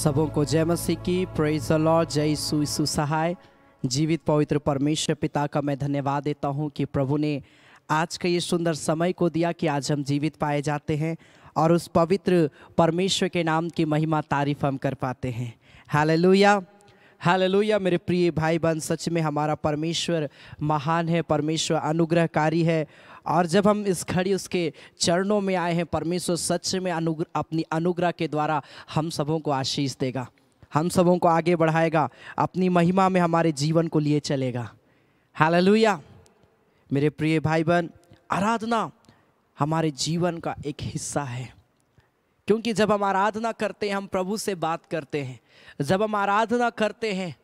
सबों को जय मसीह की। Praise the Lord. जय यीशु सहाय। जीवित पवित्र परमेश्वर पिता का मैं धन्यवाद देता हूं कि प्रभु ने आज का ये सुंदर समय को दिया कि आज हम जीवित पाए जाते हैं और उस पवित्र परमेश्वर के नाम की महिमा तारीफ हम कर पाते हैं। Hallelujah, hallelujah. मेरे प्रिय भाई बहन, सच में हमारा परमेश्वर महान है, परमेश्वर अनुग्रहकारी है। और जब हम इस घड़ी उसके चरणों में आए हैं, परमेश्वर सच में अपनी अनुग्रह के द्वारा हम सबों को आशीष देगा, हम सबों को आगे बढ़ाएगा, अपनी महिमा में हमारे जीवन को लिए चलेगा। हालेलुया। मेरे प्रिय भाई बहन, आराधना हमारे जीवन का एक हिस्सा है, क्योंकि जब हम आराधना करते हैं हम प्रभु से बात करते हैं। जब हम आराधना करते हैं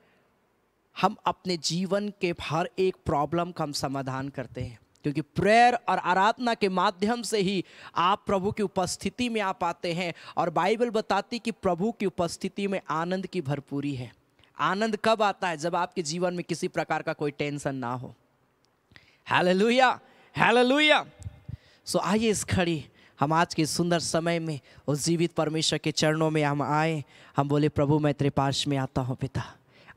हम अपने जीवन के हर एक प्रॉब्लम का हम समाधान करते हैं, क्योंकि प्रेयर और आराधना के माध्यम से ही आप प्रभु की उपस्थिति में आ पाते हैं। और बाइबल बताती कि प्रभु की उपस्थिति में आनंद की भरपूरी है। आनंद कब आता है? जब आपके जीवन में किसी प्रकार का कोई टेंशन ना हो। Hallelujah, hallelujah. सो आइए इस घड़ी हम आज के सुंदर समय में उस जीवित परमेश्वर के चरणों में हम आए। हम बोले, प्रभु मैं तेरे पास में आता हूँ पिता।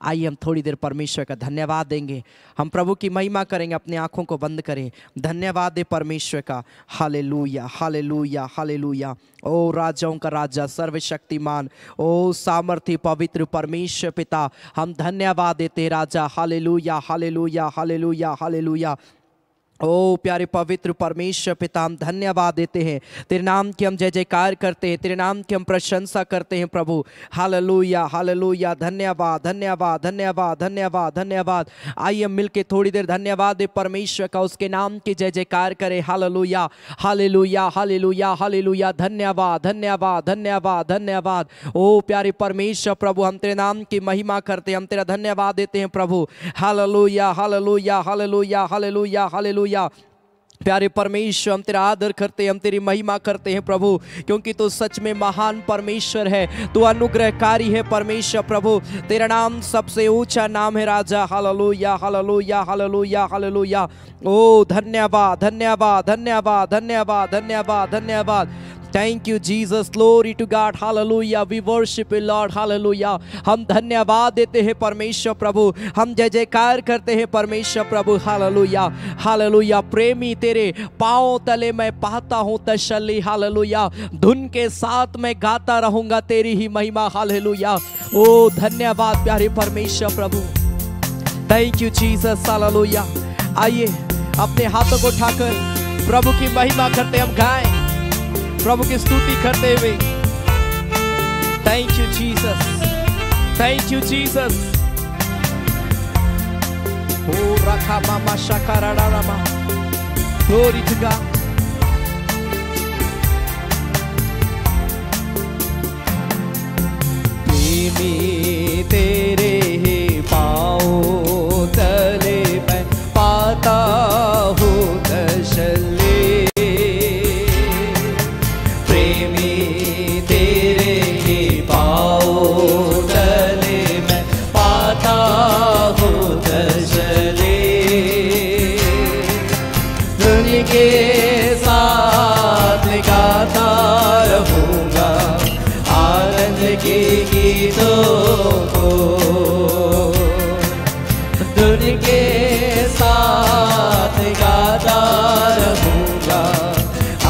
आइए हम थोड़ी देर परमेश्वर का धन्यवाद देंगे, हम प्रभु की महिमा करेंगे। अपनी आंखों को बंद करें, धन्यवाद दे परमेश्वर का। Hallelujah, hallelujah, hallelujah. ओ राजाओं का राजा, सर्वशक्तिमान, ओ सामर्थी पवित्र परमेश्वर पिता, हम धन्यवाद देते राजा। Hallelujah, hallelujah, hallelujah, hallelujah. ओ प्यारे पवित्र परमेश्वर पिता, हम धन्यवाद देते हैं, तेरे नाम की हम जय जयकार करते हैं, तेरे नाम की हम प्रशंसा करते हैं प्रभु। Hallelujah, hallelujah. धन्यवाद, धन्यवाद, धन्यवाद, धन्यवाद, धन्यवाद। आइए हम मिलके थोड़ी देर धन्यवाद दे परमेश्वर का, उसके नाम की जय जयकार करें। Hallelujah, hallelujah, hallelujah, hallelujah. धन्यवाद, धन्यवाद, धन्यवाद, धन्यवाद। ओ प्यारे परमेश्वर प्रभु, हम तेरे नाम की महिमा करते हैं, हम तेरा धन्यवाद देते हैं प्रभु। Hallelujah, hallelujah, hallelujah, hallelujah, hallelujah. प्यारे परमेश्वर, हम तेरा आदर करते हैं, हम तेरी महिमा करते हैं प्रभु, क्योंकि तू सच में महान परमेश्वर है, तू अनुग्रहकारी है परमेश्वर प्रभु। तेरा नाम सबसे ऊंचा नाम है राजा। Hallelujah, hallelujah, hallelujah, hallelujah. ओ धन्यवाद, धन्यवाद, धन्यवाद, धन्यवाद, धन्यवाद, धन्यवाद। Thank you Jesus, glory to God. Hallelujah, we worship you Lord. Hallelujah. हम धन्यवाद देते हैं परमेश्वर प्रभु, हम जय जयकार करते हैं परमेश्वर प्रभु। Hallelujah, hallelujah. प्रेमी तेरे पांव तले मैं पाता हूं तसल्ली। हालेलुया। धुन के साथ मैं गाता रहूंगा तेरी ही महिमा। हालेलुया। ओ धन्यवाद प्यारे परमेश्वर प्रभु। Thank you Jesus. हालेलुया। आइए अपने हाथों को उठाकर प्रभु की महिमा करते हम गाएं, प्रभु की स्तुति करते हुए। Thank you Jesus, thank you Jesus. ओ रखा मामा शकारा रामा, ग्लोरी टू गॉड। प्रेमी तेरे ही पाँव तले मैं पाता हूँ तसल्ली। के साथ गाता रहूंगा आनंद के गीतों को। धुन के साथ गाता रहूंगा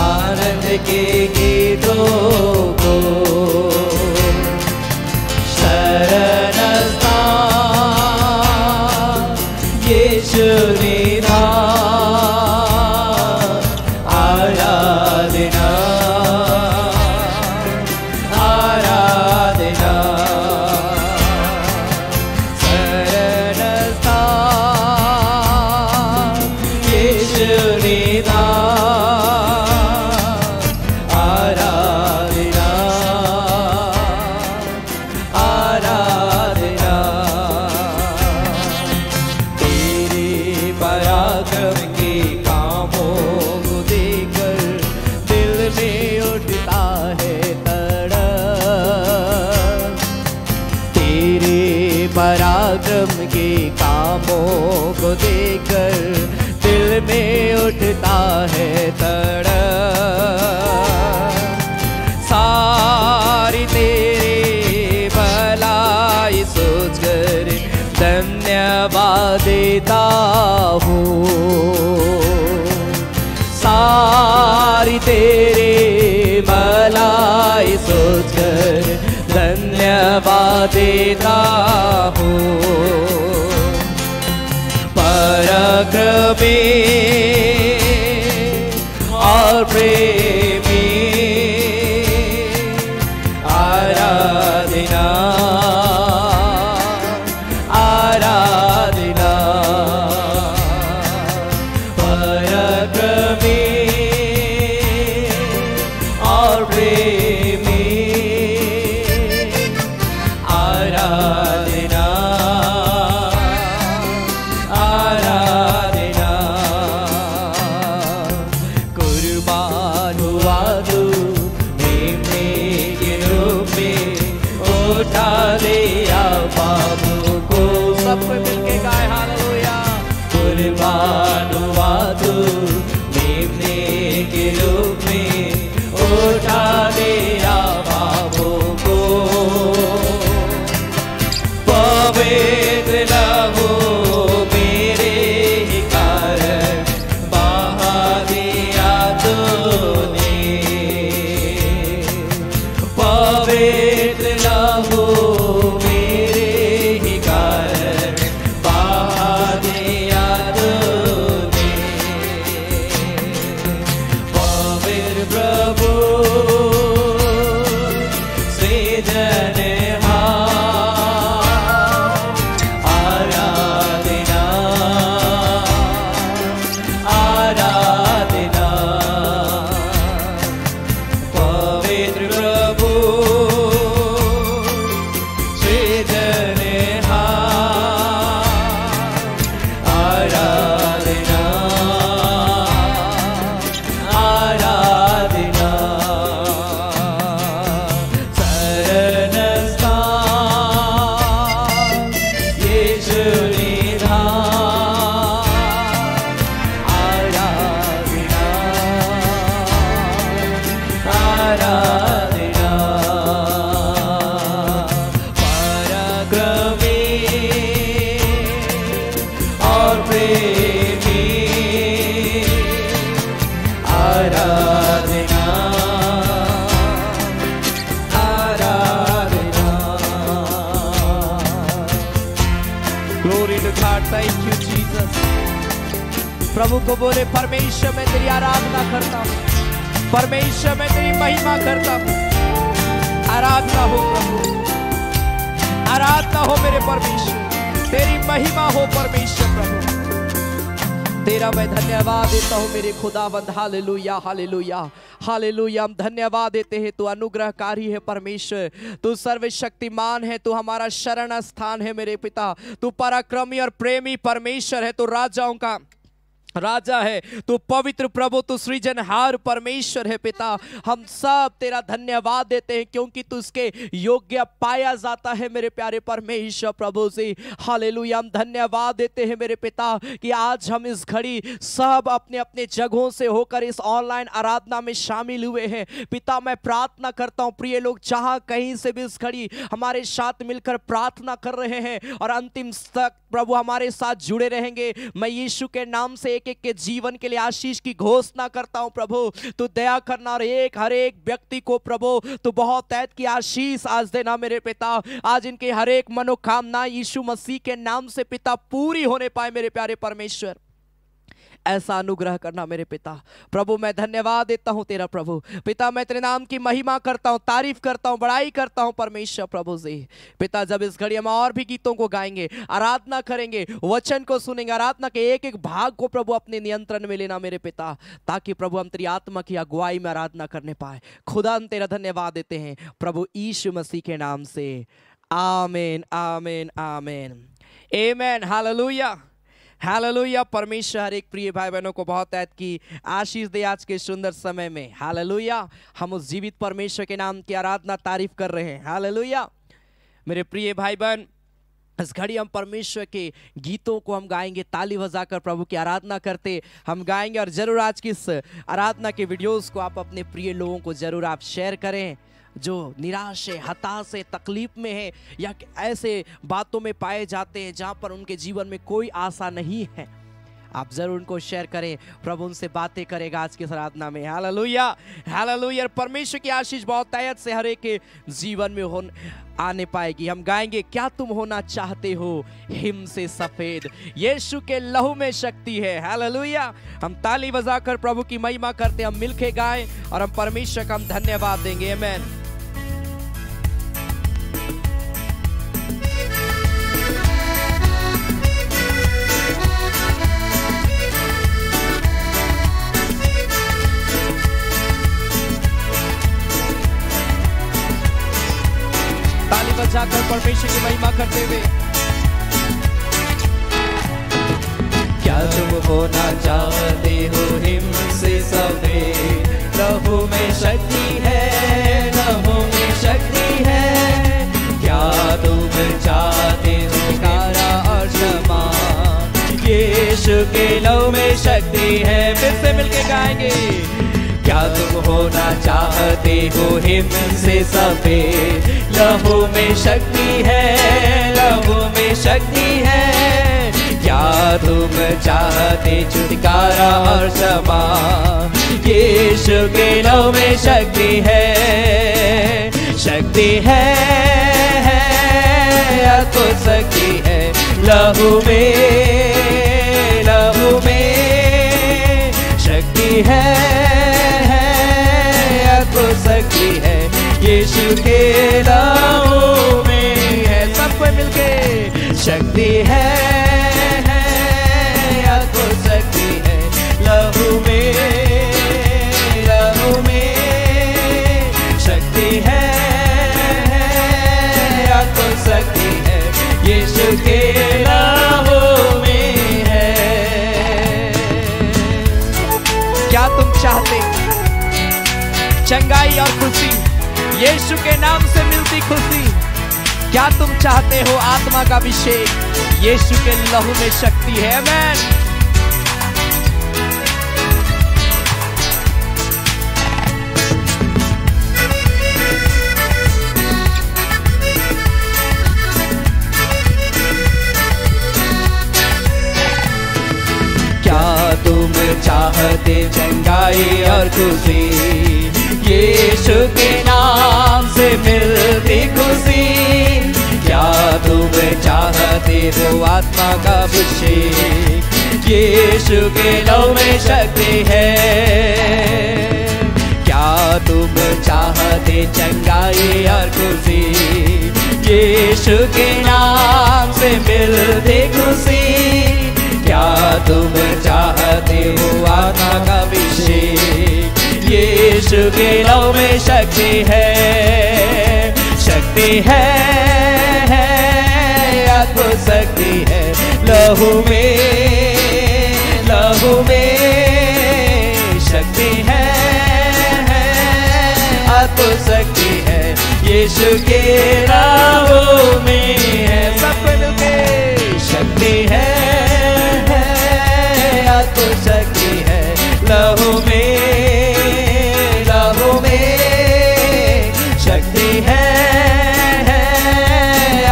आनंद के गीतों को। शरण स्थान यीशु निधान, पराक्रम के कामों को देखकर दिल में उठता है तड़प। सारी तेरे तेरे भलाई सोचकर धन्यवाद देता हूँ। पराक्रमी और प्रेमी आराधना आराधना। पराक्रमी और प्रेमी आराधना आराधना। कुर्बान हुआ तू मेमने के रूप में, उठा लिया पापों को। सब कोई मिलके गाए हालेलुया। कुर्बान हुआ तू मेमने के रूप में, उठा लिया पापों को। पवित्र लहू मेरे ही कारण बहा दिया तूने। पवित्र लहू मेरे ही कारण बहा दिया तूने। पवित्र प्रभु सृजनहार आराधना आराधना। पवित्र प्रभु सृजनहार आराधना आराधना। शरण स्थान यीशु निधान आराधना आराधना। पराक्रमी और प्रेमी आराधना आराधना। Glory to God, thank you Jesus. प्रभु को बोले परमेश्वर मैं तेरी आराधना करता हूँ, परमेश्वर मैं तेरी महिमा करता हूँ। आराधना हो प्रभु, आराधना हो मेरे परमेश्वर, तेरी महिमा हो परमेश्वर प्रभु। तेरा मैं धन्यवाद देता हूँ मेरे खुदावंद। Hallelujah hallelujah hallelujah. हम धन्यवाद देते हैं, तू अनुग्रहकारी है परमेश्वर, तू सर्वशक्तिमान है, तू हमारा शरण स्थान है मेरे पिता। तू पराक्रमी और प्रेमी परमेश्वर है, तू राजाओं का राजा है, तू पवित्र प्रभु, तू सृजनहार परमेश्वर है पिता। हम सब तेरा धन्यवाद देते हैं क्योंकि तू उसके योग्य पाया जाता है मेरे प्यारे परमेश्वर प्रभु जी। हालेलुया। हम धन्यवाद देते हैं मेरे पिता कि आज हम इस घड़ी सब अपने अपने जगहों से होकर इस ऑनलाइन आराधना में शामिल हुए हैं पिता। मैं प्रार्थना करता हूँ प्रिय लोग जहाँ कहीं से भी इस घड़ी हमारे साथ मिलकर प्रार्थना कर रहे हैं और अंतिम तक प्रभु हमारे साथ जुड़े रहेंगे, मैं यीशु के नाम से एक एक के जीवन के लिए आशीष की घोषणा करता हूं प्रभु। तू दया करना और हर एक व्यक्ति को प्रभु तू बहुत तैत की आशीष आज देना मेरे पिता। आज इनके हर एक मनोकामना यीशु मसीह के नाम से पिता पूरी होने पाए मेरे प्यारे परमेश्वर। ऐसा अनुग्रह करना मेरे पिता। प्रभु मैं धन्यवाद देता हूं तेरा प्रभु पिता। मैं तेरे नाम की महिमा करता हूं, तारीफ करता हूं, बड़ाई करता हूं परमेश्वर प्रभु जी पिता। जब इस घड़ी हम और भी गीतों को गाएंगे, आराधना करेंगे, वचन को सुनेंगे, आराधना के एक एक भाग को प्रभु अपने नियंत्रण में लेना मेरे पिता, ताकि प्रभु हम तेरी आत्मा की अगुवाई में आराधना करने पाए। खुदा हम तेरा धन्यवाद देते हैं प्रभु यीशु मसीह के नाम से। आमीन आमीन आमीन आमीन। Hallelujah hallelujah. परमेश्वर हर एक प्रिय भाई बहनों को बहुत ऐत की आशीष दे आज के सुंदर समय में। हालेलुया। हम उस जीवित परमेश्वर के नाम की आराधना तारीफ कर रहे हैं। हालेलुया। मेरे प्रिय भाई बहन, इस घड़ी हम परमेश्वर के गीतों को हम गाएंगे, ताली बजाकर प्रभु की आराधना करते हम गाएंगे। और जरूर आज की इस आराधना के वीडियोस को आप अपने प्रिय लोगों को जरूर आप शेयर करें जो निराश है, हताश है, तकलीफ में है या ऐसे बातों में पाए जाते हैं जहां पर उनके जीवन में कोई आशा नहीं है। आप जरूर उनको शेयर करें, प्रभु उनसे बातें करेगा आज की आराधना में। Hallelujah, hallelujah. परमेश्वर की आशीष बहुत तायत से हर एक के जीवन में आने पाएगी। हम गाएंगे, क्या तुम होना चाहते हो हिम से सफेद, यीशु के लहू में शक्ति है। हालेलुया। हम ताली बजाकर प्रभु की महिमा करते, हम मिलके गाएं और हम परमेश्वर का हम धन्यवाद देंगे। आमीन। ताली बजाकर परमेश्वर की महिमा करते हुए, क्या तुम होना चाहते हो हिम से सफेद, लहू में शक्ति है, लहू में शक्ति है। क्या तुम चाहते हो कारा और क्षमा, यीशु के लहू में शक्ति है। फिर से मिलके गाएंगे, क्या तुम होना चाहते हो हिम से सफेद, लहू में शक्ति है, लहू में शक्ति है। क्या तुम चाहते छुटकारा और क्षमा, यीशु के लहू में शक्ति है, शक्ति है, अद्भुत शक्ति है लहू में, लहू में शक्ति है, शक्ति है यीशु के लहू में है। सबको मिलके शक्ति है, अद्भुत शक्ति है लहू में, लहू में शक्ति है, अद्भुत शक्ति है यीशु के लहू में है। क्या तुम चाहते चंगाई और खुशी, यीशु के नाम से मिलती खुशी? क्या तुम चाहते हो आत्मा का अभिषेक, यीशु के लहू में शक्ति है। आमीन। क्या तुम चाहते चंगाई और खुशी, यीशु के नाम से मिलती खुशी? क्या तुम चाहते हो आत्मा का अभिषेक, यीशु के लहू में शक्ति है? क्या तुम चाहते चंगाई और खुशी, यीशु के नाम से मिलती खुशी? क्या तुम चाहते हो आत्मा का अभिषेक, यीशु के लहू में शक्ति है, शक्ति है, अद्भुत शक्ति है लहू में, लहू में शक्ति है, अद्भुत शक्ति है यीशु के लहू में है। सब मिलके शक्ति है, अद्भुत शक्ति है लहू में, लहू में शक्ति है,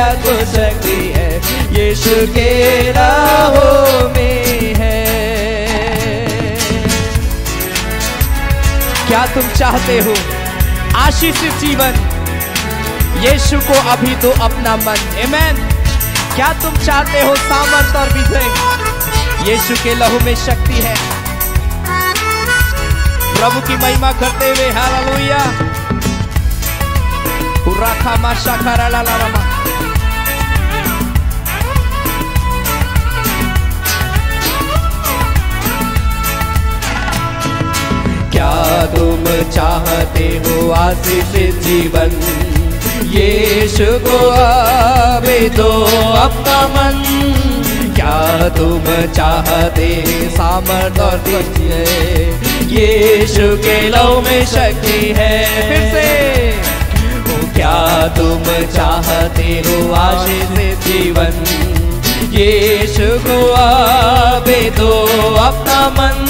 अद्भुत शक्ति है यीशु के लहू में है। क्या तुम चाहते हो आशीषित जीवन, यीशु को अभी दो अपना मन। आमीन। क्या तुम चाहते हो सामर्थ और विजय, यीशु के लहू में शक्ति है। प्रभु की महिमा करते हुए हालेलुया। उराखा माशा खराला लामा। क्या तुम चाहते हो आशीषित जीवन, यीशु को अभी दो अपना मन? क्या तुम चाहते सामर्थ और विजय, यीशु के लहू में शक्ति है। फिर से क्या तुम चाहते हो आशीषित जीवन, यीशु को अभी दो अपना मन?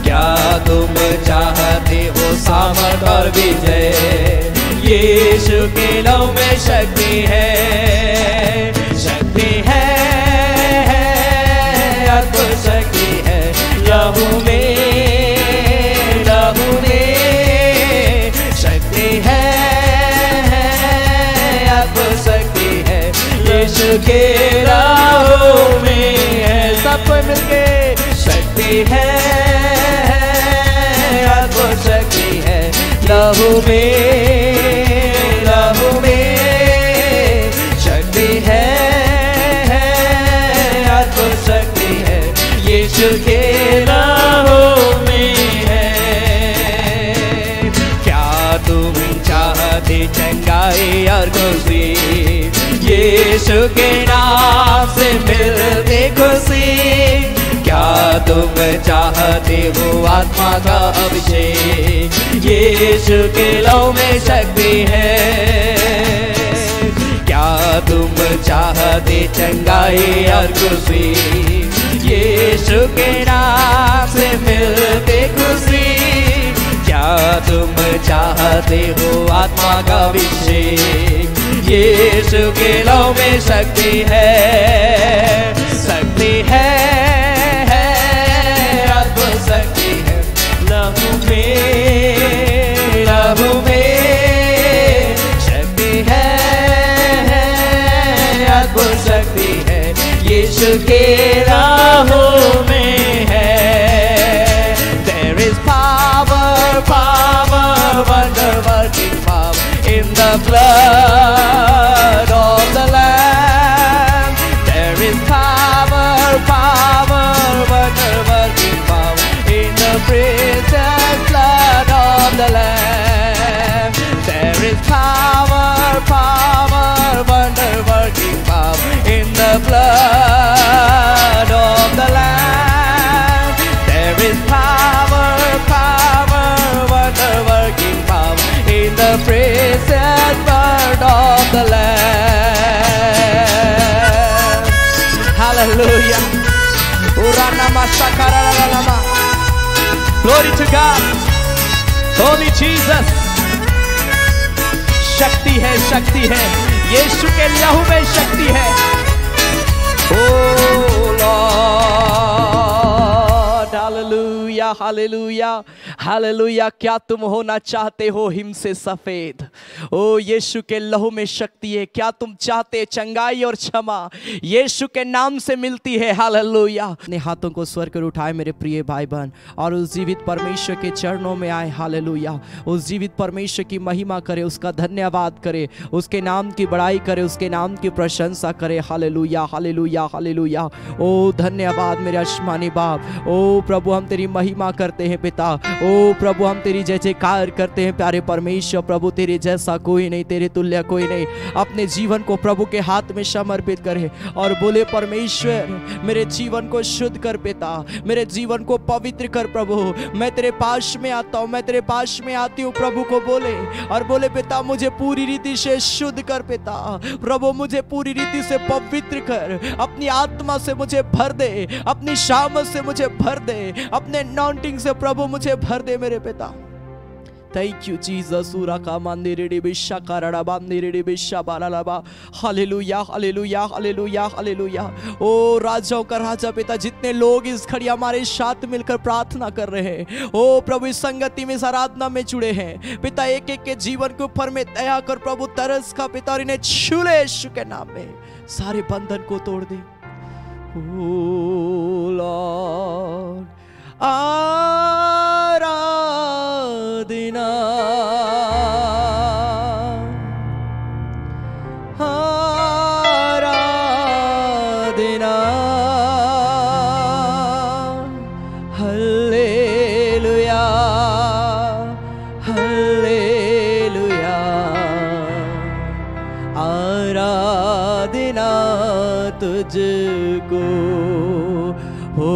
क्या तुम चाहते हो सामर्थ और विजय, यीशु के लहू में शक्ति है, शक्ति है, अद्भुत शक्ति यीशु के राहों में है। सबको मिलके शक्ति है, अद्भुत शक्ति है लहू में, लहू में शक्ति है, अद्भुत शक्ति है यीशु के राहों में है। क्या तुम चाहते चंगाई और खुशी, यीशु के नाम से मिलते खुशी। क्या तुम चाहते हो आत्मा का अभिषेक, यीशु के लहू में शक्ति है। क्या तुम चाहते चंगाई और खुशी, यीशु के नाम से मिलते खुशी। क्या तुम चाहते हो आत्मा का अभिषेक, यीशु के लहू में शक्ति है, शक्ति है, अद्भुत शक्ति है लहू में, लहू में शक्ति है, अद्भुत शक्ति है यीशु के राहों में है। There is power, power, wonder working power in the blood of the Lamb. There is power, power, wonder working power in the precious blood of the Lamb. There is power, power, wonder working power in the blood of the Lamb. There is power, power, wonder working power in the precious blood of the Lamb. Hallelujah. Glory to God. Holy Jesus. शक्ति है, शक्ति है यीशु के लहू में शक्ति है। Oh Lord, hallelujah, hallelujah, hallelujah. क्या तुम होना चाहते हो हिम से सफेद? ओ यीशु के लहू में शक्ति है। क्या तुम चाहते चंगाई और क्षमा यीशु के नाम से मिलती है? हालेलुया। अपने हाथों को स्वर कर उठाए मेरे प्रिय भाई बहन और उस जीवित परमेश्वर के चरणों में आए। हालेलुया। उस जीवित परमेश्वर की महिमा करे, उसका धन्यवाद करे, उसके नाम की बड़ाई करे, उसके नाम की प्रशंसा करे। Hallelujah, hallelujah, hallelujah. ओ धन्यवाद मेरे आसमानी बाप। ओ प्रभु हम तेरी महिमा करते हैं पिता। ओ प्रभु हम तेरी जय जयकार करते हैं प्यारे परमेश्वर। प्रभु तेरे जैसा कोई नहीं, तेरे तुल्य कोई नहीं। अपने जीवन को प्रभु के हाथ में समर्पित करे और बोले परमेश्वर मेरे जीवन को शुद्ध कर पिता, मेरे जीवन को पवित्र कर प्रभु। मैं तेरे पास में आता हूँ, मैं तेरे पास में आती हूँ प्रभु को बोले और बोले पिता मुझे पूरी रीति से शुद्ध कर पिता। प्रभु मुझे पूरी रीति से पवित्र कर, अपनी आत्मा से मुझे भर दे, अपनी शामत से मुझे भर दे, अपने अनॉइंटिंग से प्रभु मुझे भर दे मेरे पिता। Thank you Jesus. सूरा का मंदिर बिशा करड़ा मंदिर बिशा बालाबा। Hallelujah, hallelujah, hallelujah, hallelujah. ओ राजाओं का राजा पिता, जितने लोग इस घड़ी हमारे साथ मिलकर प्रार्थना कर रहे हैं, ओ प्रभु इस संगति में, इस आराधना में जुड़े हैं पिता, एक एक के जीवन के ऊपर में दया कर प्रभु, तरस का पिता, और इन्हें छू ले यीशु के नाम में, सारे बंधन को तोड़ दे। ओ लॉर्ड आराधना, आराधना, हल्लेलुया, हल्लेलुया, आराधना तुझको हो।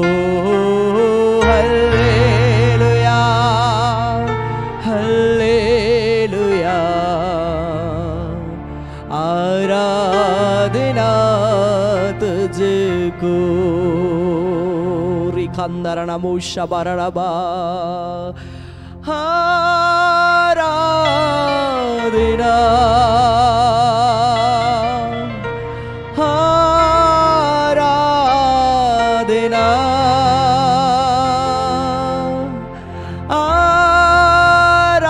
Rikandarana musha bararaba haradina, haradina, haradina, haradina,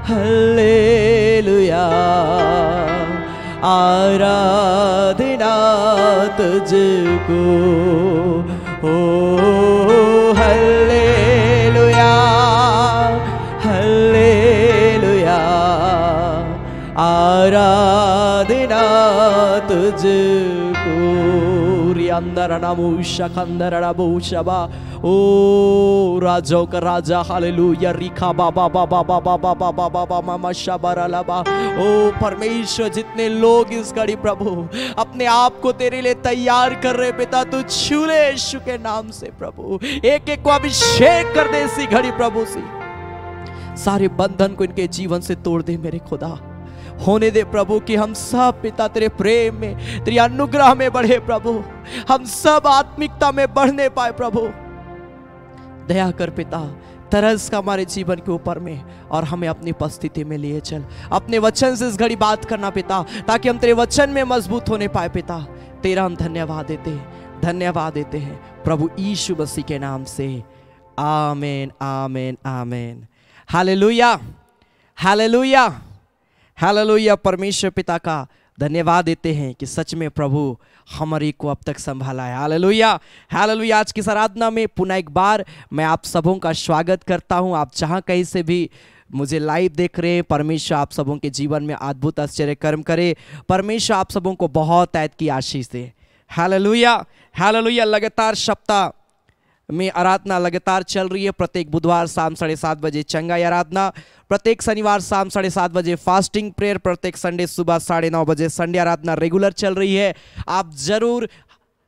hallelujah आराधना तुझको ओ हल्लेलुया हल्लेलुया आराधना तुझको अंदर नमूषा खंदर नमूषबा ओ राजों का राजा हालेलुया रिखा बाबा बाबा बाबा बाबा बाबा मामा शबरा लबा ओ परमेश्वर जितने लोग इस घड़ी प्रभु अपने आप को तेरे लिए तैयार कर रहे पिता तू छू ले यीशु के नाम से प्रभु एक एक को अभिषेक कर दे इसी घड़ी प्रभु सी सारे बंधन को इनके जीवन से तोड़ दे मेरे खुदा होने दे प्रभु कि हम सब पिता तेरे प्रेम में तेरी अनुग्रह में बढ़े प्रभु हम सब आत्मिकता में बढ़ने पाए प्रभु दया कर पिता तरस का हमारे जीवन के ऊपर में और हमें अपनी उपस्थिति में लिए चल अपने वचन से इस घड़ी बात करना पिता ताकि हम तेरे वचन में मजबूत होने पाए पिता तेरा हम धन्यवाद देते हैं प्रभु यीशु मसीह के नाम से आमीन आमीन आमीन हालेलुया हालेलुया हालेलुया परमेश्वर पिता का धन्यवाद देते हैं कि सच में प्रभु हमारी को अब तक संभाला है हालेलुया हालेलुया आज की इस आराधना में पुनः एक बार मैं आप सबों का स्वागत करता हूं आप जहां कहीं से भी मुझे लाइव देख रहे हैं परमेश्वर आप सबों के जीवन में अद्भुत आश्चर्य कर्म करे परमेश्वर आप सबों को बहुत ऐत की आशीष दे हालेलुया हालेलुया लगातार सप्ताह में आराधना लगातार चल रही है प्रत्येक बुधवार शाम 7:30 बजे चंगाई आराधना प्रत्येक शनिवार शाम 7:30 बजे फास्टिंग प्रेयर प्रत्येक संडे सुबह 9:30 बजे संडे आराधना रेगुलर चल रही है आप जरूर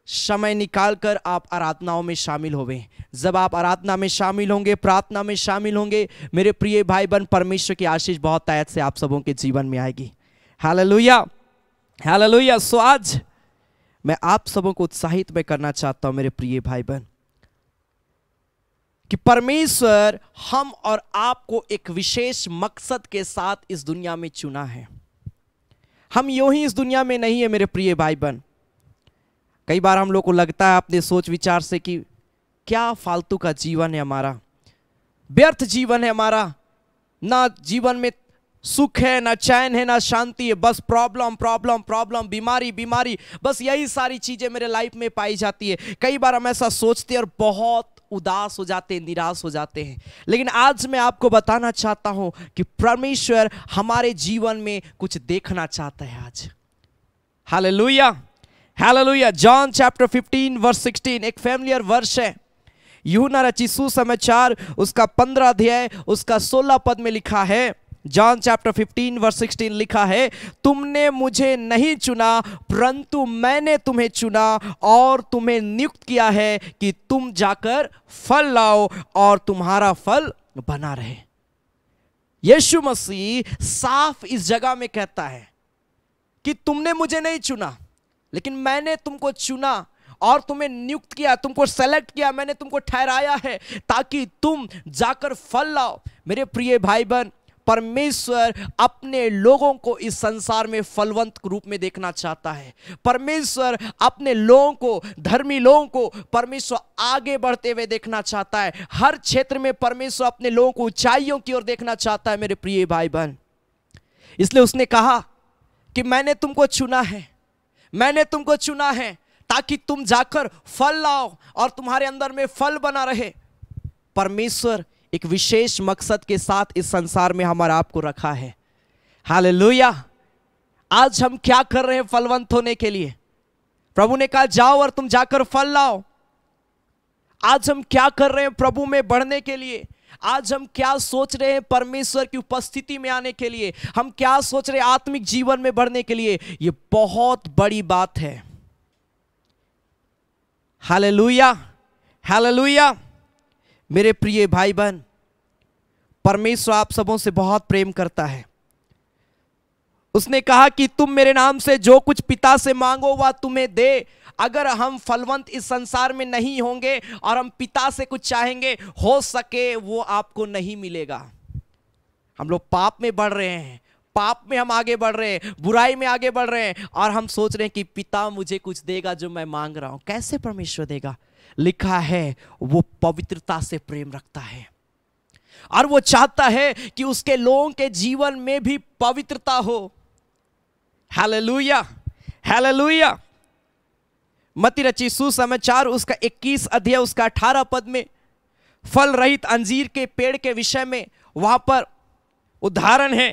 समय निकालकर आप आराधनाओं में शामिल होवें जब आप आराधना में शामिल होंगे प्रार्थना में शामिल होंगे मेरे प्रिय भाई बहन परमेश्वर की आशीष बहुत तायत से आप सबों के जीवन में आएगी हालेलुया हालेलुया सो आज मैं आप सबों को उत्साहित में करना चाहता हूं मेरे प्रिय भाई बहन कि परमेश्वर हम और आपको एक विशेष मकसद के साथ इस दुनिया में चुना है हम यूं ही इस दुनिया में नहीं है मेरे प्रिय भाई बहन कई बार हम लोग को लगता है अपने सोच विचार से कि क्या फालतू का जीवन है हमारा व्यर्थ जीवन है हमारा ना जीवन में सुख है ना चैन है ना शांति है बस प्रॉब्लम प्रॉब्लम प्रॉब्लम बीमारी बीमारी बस यही सारी चीजें मेरे लाइफ में पाई जाती है कई बार हम ऐसा सोचते हैं और बहुत उदास हो जाते हैं निराश हो जाते हैं लेकिन आज मैं आपको बताना चाहता हूं कि परमेश्वर हमारे जीवन में कुछ देखना चाहता है आज hallelujah hallelujah John chapter 15 verse 16 एक फैमिलियर वर्स है यूहन्ना रचित सुसमाचार उसका 15 अध्याय उसका 16 पद में लिखा है जॉन चैप्टर 15 वर्स 16 लिखा है तुमने मुझे नहीं चुना परंतु मैंने तुम्हें चुना और तुम्हें नियुक्त किया है कि तुम जाकर फल लाओ और तुम्हारा फल बना रहे यीशु मसीह साफ इस जगह में कहता है कि तुमने मुझे नहीं चुना लेकिन मैंने तुमको चुना और तुम्हें नियुक्त किया तुमको सेलेक्ट किया मैंने तुमको ठहराया है ताकि तुम जाकर फल लाओ मेरे प्रिय भाई बहन परमेश्वर अपने लोगों को इस संसार में फलवंत रूप में देखना चाहता है परमेश्वर अपने लोगों को धर्मी लोगों को परमेश्वर आगे बढ़ते हुए देखना चाहता है हर क्षेत्र में परमेश्वर अपने लोगों को ऊंचाइयों की ओर देखना चाहता है मेरे प्रिय भाई बहन इसलिए उसने कहा कि मैंने तुमको चुना है ताकि तुम जाकर फल लाओ और तुम्हारे अंदर में फल बना रहे परमेश्वर एक विशेष मकसद के साथ इस संसार में हमारा आपको रखा है हालेलुया आज हम क्या कर रहे हैं फलवंत होने के लिए प्रभु ने कहा जाओ और तुम जाकर फल लाओ आज हम क्या कर रहे हैं प्रभु में बढ़ने के लिए आज हम क्या सोच रहे हैं परमेश्वर की उपस्थिति में आने के लिए हम क्या सोच रहे हैं आत्मिक जीवन में बढ़ने के लिए यह बहुत बड़ी बात है हालेलुया हालेलुया मेरे प्रिय भाई बहन परमेश्वर आप सबों से बहुत प्रेम करता है उसने कहा कि तुम मेरे नाम से जो कुछ पिता से मांगो वह तुम्हें दे अगर हम फलवंत इस संसार में नहीं होंगे और हम पिता से कुछ चाहेंगे हो सके वो आपको नहीं मिलेगा हम लोग पाप में बढ़ रहे हैं पाप में हम आगे बढ़ रहे हैं बुराई में आगे बढ़ रहे हैं और हम सोच रहे हैं कि पिता मुझे कुछ देगा जो मैं मांग रहा हूं कैसे परमेश्वर देगा लिखा है वो पवित्रता से प्रेम रखता है और वो चाहता है कि उसके लोगों के जीवन में भी पवित्रता हो। Hallelujah, hallelujah. मत्ती रचित सुसमाचार उसका 21 अध्याय उसका 18 पद में फल रहित अंजीर के पेड़ के विषय में वहां पर उदाहरण है।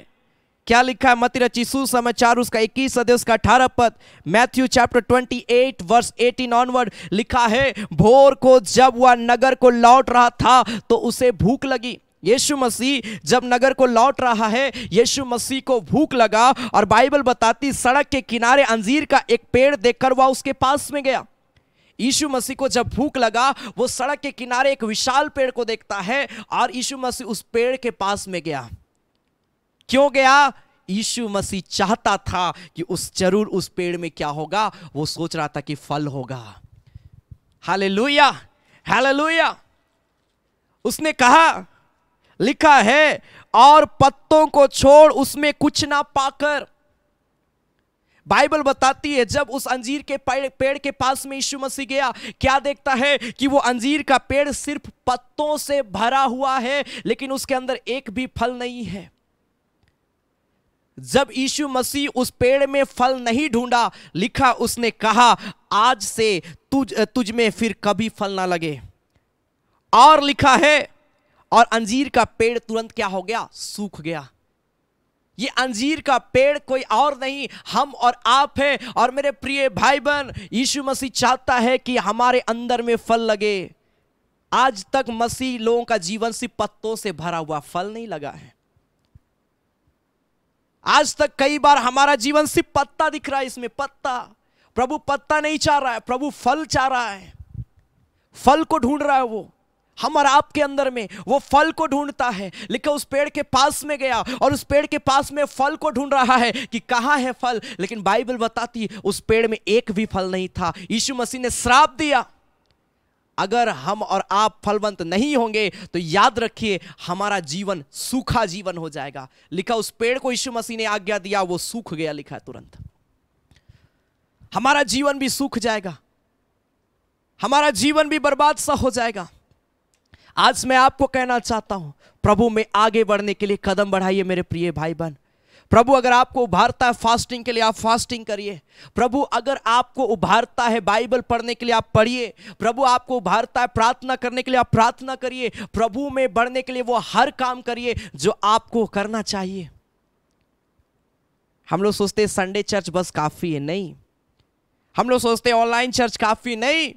क्या लिखा है? मत्ती रचित सुसमाचार उसका 21 अध्याय उसका 18 पद, मैथ्यू चैप्टर 28 वर्स 18 ऑनवर्ड लिखा है, भोर को जब वह नगर को लौट रहा था तो उसे भूख लगी। यीशु मसीह जब नगर को लौट रहा है, यीशु मसीह को भूख लगा और बाइबल बताती सड़क के किनारे अंजीर का एक पेड़ देखकर वह उसके पास में गया। यीशु मसीह को जब भूख लगा, वो सड़क के किनारे एक विशाल पेड़ को देखता है और यीशु मसीह उस पेड़ के पास में गया। क्यों गया? यीशु मसीह चाहता था कि जरूर उस पेड़ में क्या होगा, वो सोच रहा था कि फल होगा। Hallelujah, hallelujah. उसने कहा, लिखा है, और पत्तों को छोड़ उसमें कुछ ना पाकर। बाइबल बताती है जब उस अंजीर के पेड़ के पास में यीशु मसीह गया, क्या देखता है कि वो अंजीर का पेड़ सिर्फ पत्तों से भरा हुआ है, लेकिन उसके अंदर एक भी फल नहीं है। जब यीशु मसीह उस पेड़ में फल नहीं ढूंढा, लिखा उसने कहा, आज से तुझ में फिर कभी फल ना लगे। और लिखा है, और अंजीर का पेड़ तुरंत क्या हो गया? सूख गया। ये अंजीर का पेड़ कोई और नहीं, हम और आप है। और मेरे प्रिय भाई बहन, यीशु मसीह चाहता है कि हमारे अंदर में फल लगे। आज तक मसीह लोगों का जीवन सिर्फ पत्तों से भरा हुआ, फल नहीं लगा है। आज तक कई बार हमारा जीवन सिर्फ पत्ता दिख रहा है, इसमें पत्ता। प्रभु पत्ता नहीं चाह रहा है, प्रभु फल चाह रहा है। फल को ढूंढ रहा है वो। हम और आपके अंदर में वो फल को ढूंढता है। लिखा उस पेड़ के पास में गया और उस पेड़ के पास में फल को ढूंढ रहा है कि कहां है फल, लेकिन बाइबल बताती है उस पेड़ में एक भी फल नहीं था। यीशु मसीह ने श्राप दिया, अगर हम और आप फलवंत नहीं होंगे तो याद रखिए हमारा जीवन सूखा जीवन हो जाएगा। लिखा उस पेड़ को यीशु मसीह ने आज्ञा दिया, वो सूख गया। लिखा है तुरंत हमारा जीवन भी सूख जाएगा, हमारा जीवन भी बर्बाद सा हो जाएगा। आज मैं आपको कहना चाहता हूं, प्रभु में आगे बढ़ने के लिए कदम बढ़ाइए मेरे प्रिय भाई बहन। प्रभु अगर आपको उभारता है फास्टिंग के लिए, आप फास्टिंग करिए। प्रभु अगर आपको उभारता है बाइबल पढ़ने के लिए, आप पढ़िए। प्रभु आपको उभारता है प्रार्थना करने के लिए, आप प्रार्थना करिए। प्रभु में बढ़ने के लिए वो हर काम करिए जो आपको करना चाहिए। हम लोग सोचते हैं संडे चर्च बस काफी है, नहीं। हम लोग सोचते हैं ऑनलाइन चर्च काफी, नहीं।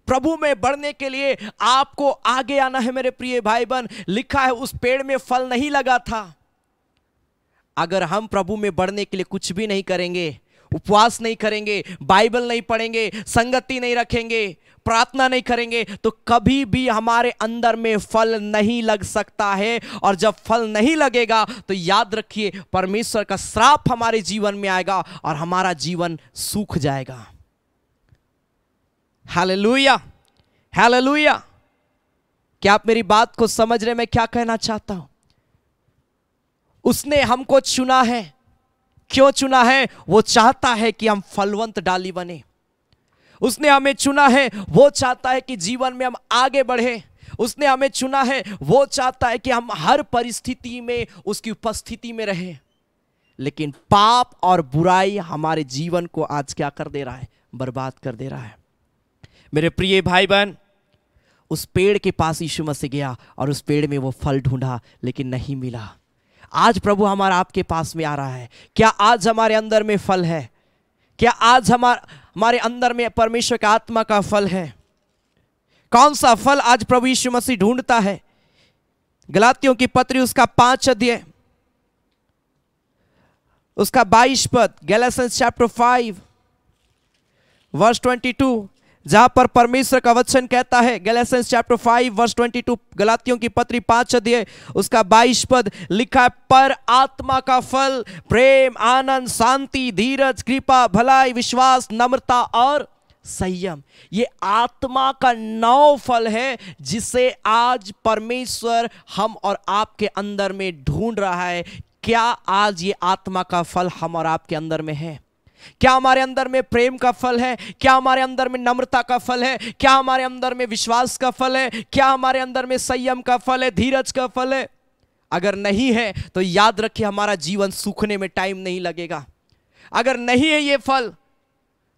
प्रभु में बढ़ने के लिए आपको आगे आना है मेरे प्रिय भाई बहन। लिखा है उस पेड़ में फल नहीं लगा था। अगर हम प्रभु में बढ़ने के लिए कुछ भी नहीं करेंगे, उपवास नहीं करेंगे, बाइबल नहीं पढ़ेंगे, संगति नहीं रखेंगे, प्रार्थना नहीं करेंगे, तो कभी भी हमारे अंदर में फल नहीं लग सकता है। और जब फल नहीं लगेगा तो याद रखिए परमेश्वर का श्राप हमारे जीवन में आएगा और हमारा जीवन सूख जाएगा। Hallelujah, hallelujah. क्या आप मेरी बात को समझ रहे? मैं क्या कहना चाहता हूं? उसने हमको चुना है। क्यों चुना है? वो चाहता है कि हम फलवंत डाली बने। उसने हमें चुना है, वो चाहता है कि जीवन में हम आगे बढ़े। उसने हमें चुना है, वो चाहता है कि हम हर परिस्थिति में उसकी उपस्थिति में रहें। लेकिन पाप और बुराई हमारे जीवन को आज क्या कर दे रहा है? बर्बाद कर दे रहा है। मेरे प्रिय भाई बहन, उस पेड़ के पास यीशु मसीह गया और उस पेड़ में वो फल ढूंढा, लेकिन नहीं मिला। आज प्रभु हमारा आपके पास में आ रहा है। क्या आज हमारे अंदर में फल है? क्या आज हमारे अंदर में परमेश्वर का आत्मा का फल है? कौन सा फल आज प्रभु यीशु मसीह ढूंढता है? गलातियों की पत्री उसका 5 अध्याय उसका 22 पद, गैलातियंस चैप्टर 5 वर्स 22, जहां पर परमेश्वर का वचन कहता है, गैलातियंस चैप्टर 5 वर्स 22, गलातियों की पत्री 5 अध्याय उसका 22 पद लिखा है, पर आत्मा का फल प्रेम, आनंद, शांति, धीरज, कृपा, भलाई, विश्वास, नम्रता और संयम। ये आत्मा का 9 फल है जिसे आज परमेश्वर हम और आपके अंदर में ढूंढ रहा है। क्या आज ये आत्मा का फल हम और आपके अंदर में है? क्या हमारे अंदर में प्रेम का फल है? क्या हमारे अंदर में नम्रता का फल है? क्या हमारे अंदर में विश्वास का फल है? क्या हमारे अंदर में संयम का फल है, धीरज का फल है? अगर नहीं है तो याद रखिए हमारा जीवन सूखने में टाइम नहीं लगेगा। अगर नहीं है ये फल,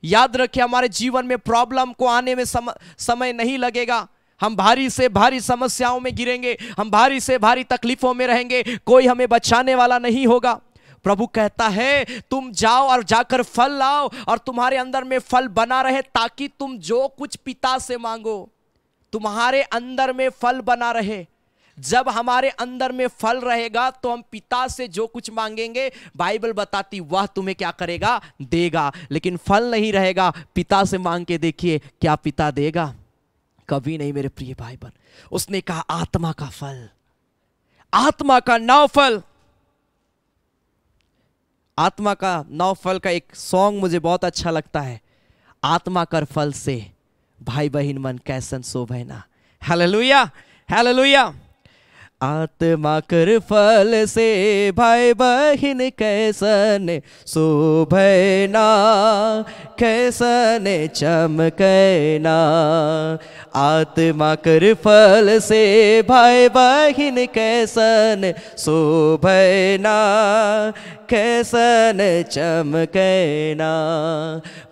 याद रखिए हमारे जीवन में प्रॉब्लम को आने में समय नहीं लगेगा। हम भारी से भारी समस्याओं में गिरेंगे, हम भारी से भारी तकलीफों में रहेंगे, कोई हमें बचाने वाला नहीं होगा। प्रभु कहता है तुम जाओ और जाकर फल लाओ और तुम्हारे अंदर में फल बना रहे, ताकि तुम जो कुछ पिता से मांगो तुम्हारे अंदर में फल बना रहे। जब हमारे अंदर में फल रहेगा तो हम पिता से जो कुछ मांगेंगे, बाइबल बताती वह तुम्हें क्या करेगा? देगा। लेकिन फल नहीं रहेगा, पिता से मांग के देखिए, क्या पिता देगा? कभी नहीं मेरे प्रिय भाई बहन। उसने कहा आत्मा का फल, आत्मा का 9 फल। आत्मा का 9 फल का एक सॉन्ग मुझे बहुत अच्छा लगता है, आत्मा कर फल से भाई बहन मन कैसन शोभना। Hallelujah, hallelujah. आत्मा कर फल से भाई बहन कैसन शोभना, कैसन चमकना। आत्मा कर फल से भाई बहन कैसन शोभना, कैसन चमकना।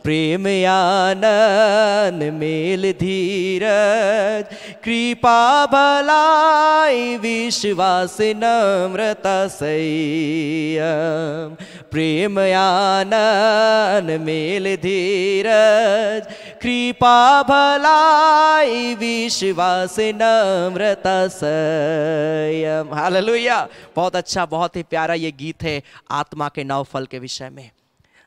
प्रेम आनंद मेल धीरज, कृपा भलाई विश्वास नम्रता संयम। प्रेम आनंद मेल धीरज, कृपा भलाई विश्वास नम्रता संयम। हालेलुया। बहुत अच्छा, बहुत ही प्यारा ये गीत है आत्मा के 9 फल के विषय में।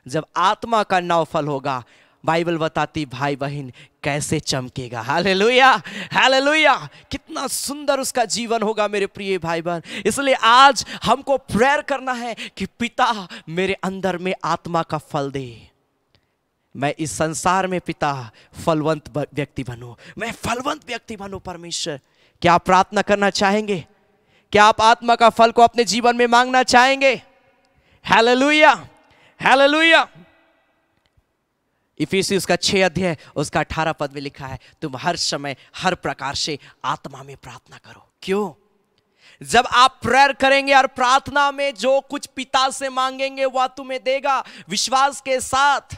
जब आत्मा का 9 फल होगा, बाइबल बताती भाई बहन कैसे चमकेगा। Hallelujah, hallelujah. कितना सुंदर उसका जीवन होगा मेरे प्रिय भाई बहन। इसलिए आज हमको प्रेयर करना है कि पिता मेरे अंदर में आत्मा का फल दे। मैं इस संसार में पिता फलवंत व्यक्ति बनूं, मैं फलवंत व्यक्ति बनूं। परमेश्वर, क्या आप प्रार्थना करना चाहेंगे? क्या आप आत्मा का फल को अपने जीवन में मांगना चाहेंगे? Hallelujah, hallelujah. इफिसियों का 6 अध्याय उसका 18 पद में लिखा है, तुम हर समय हर प्रकार से आत्मा में प्रार्थना करो। क्यों? जब आप प्रेयर करेंगे और प्रार्थना में जो कुछ पिता से मांगेंगे वह तुम्हें देगा, विश्वास के साथ।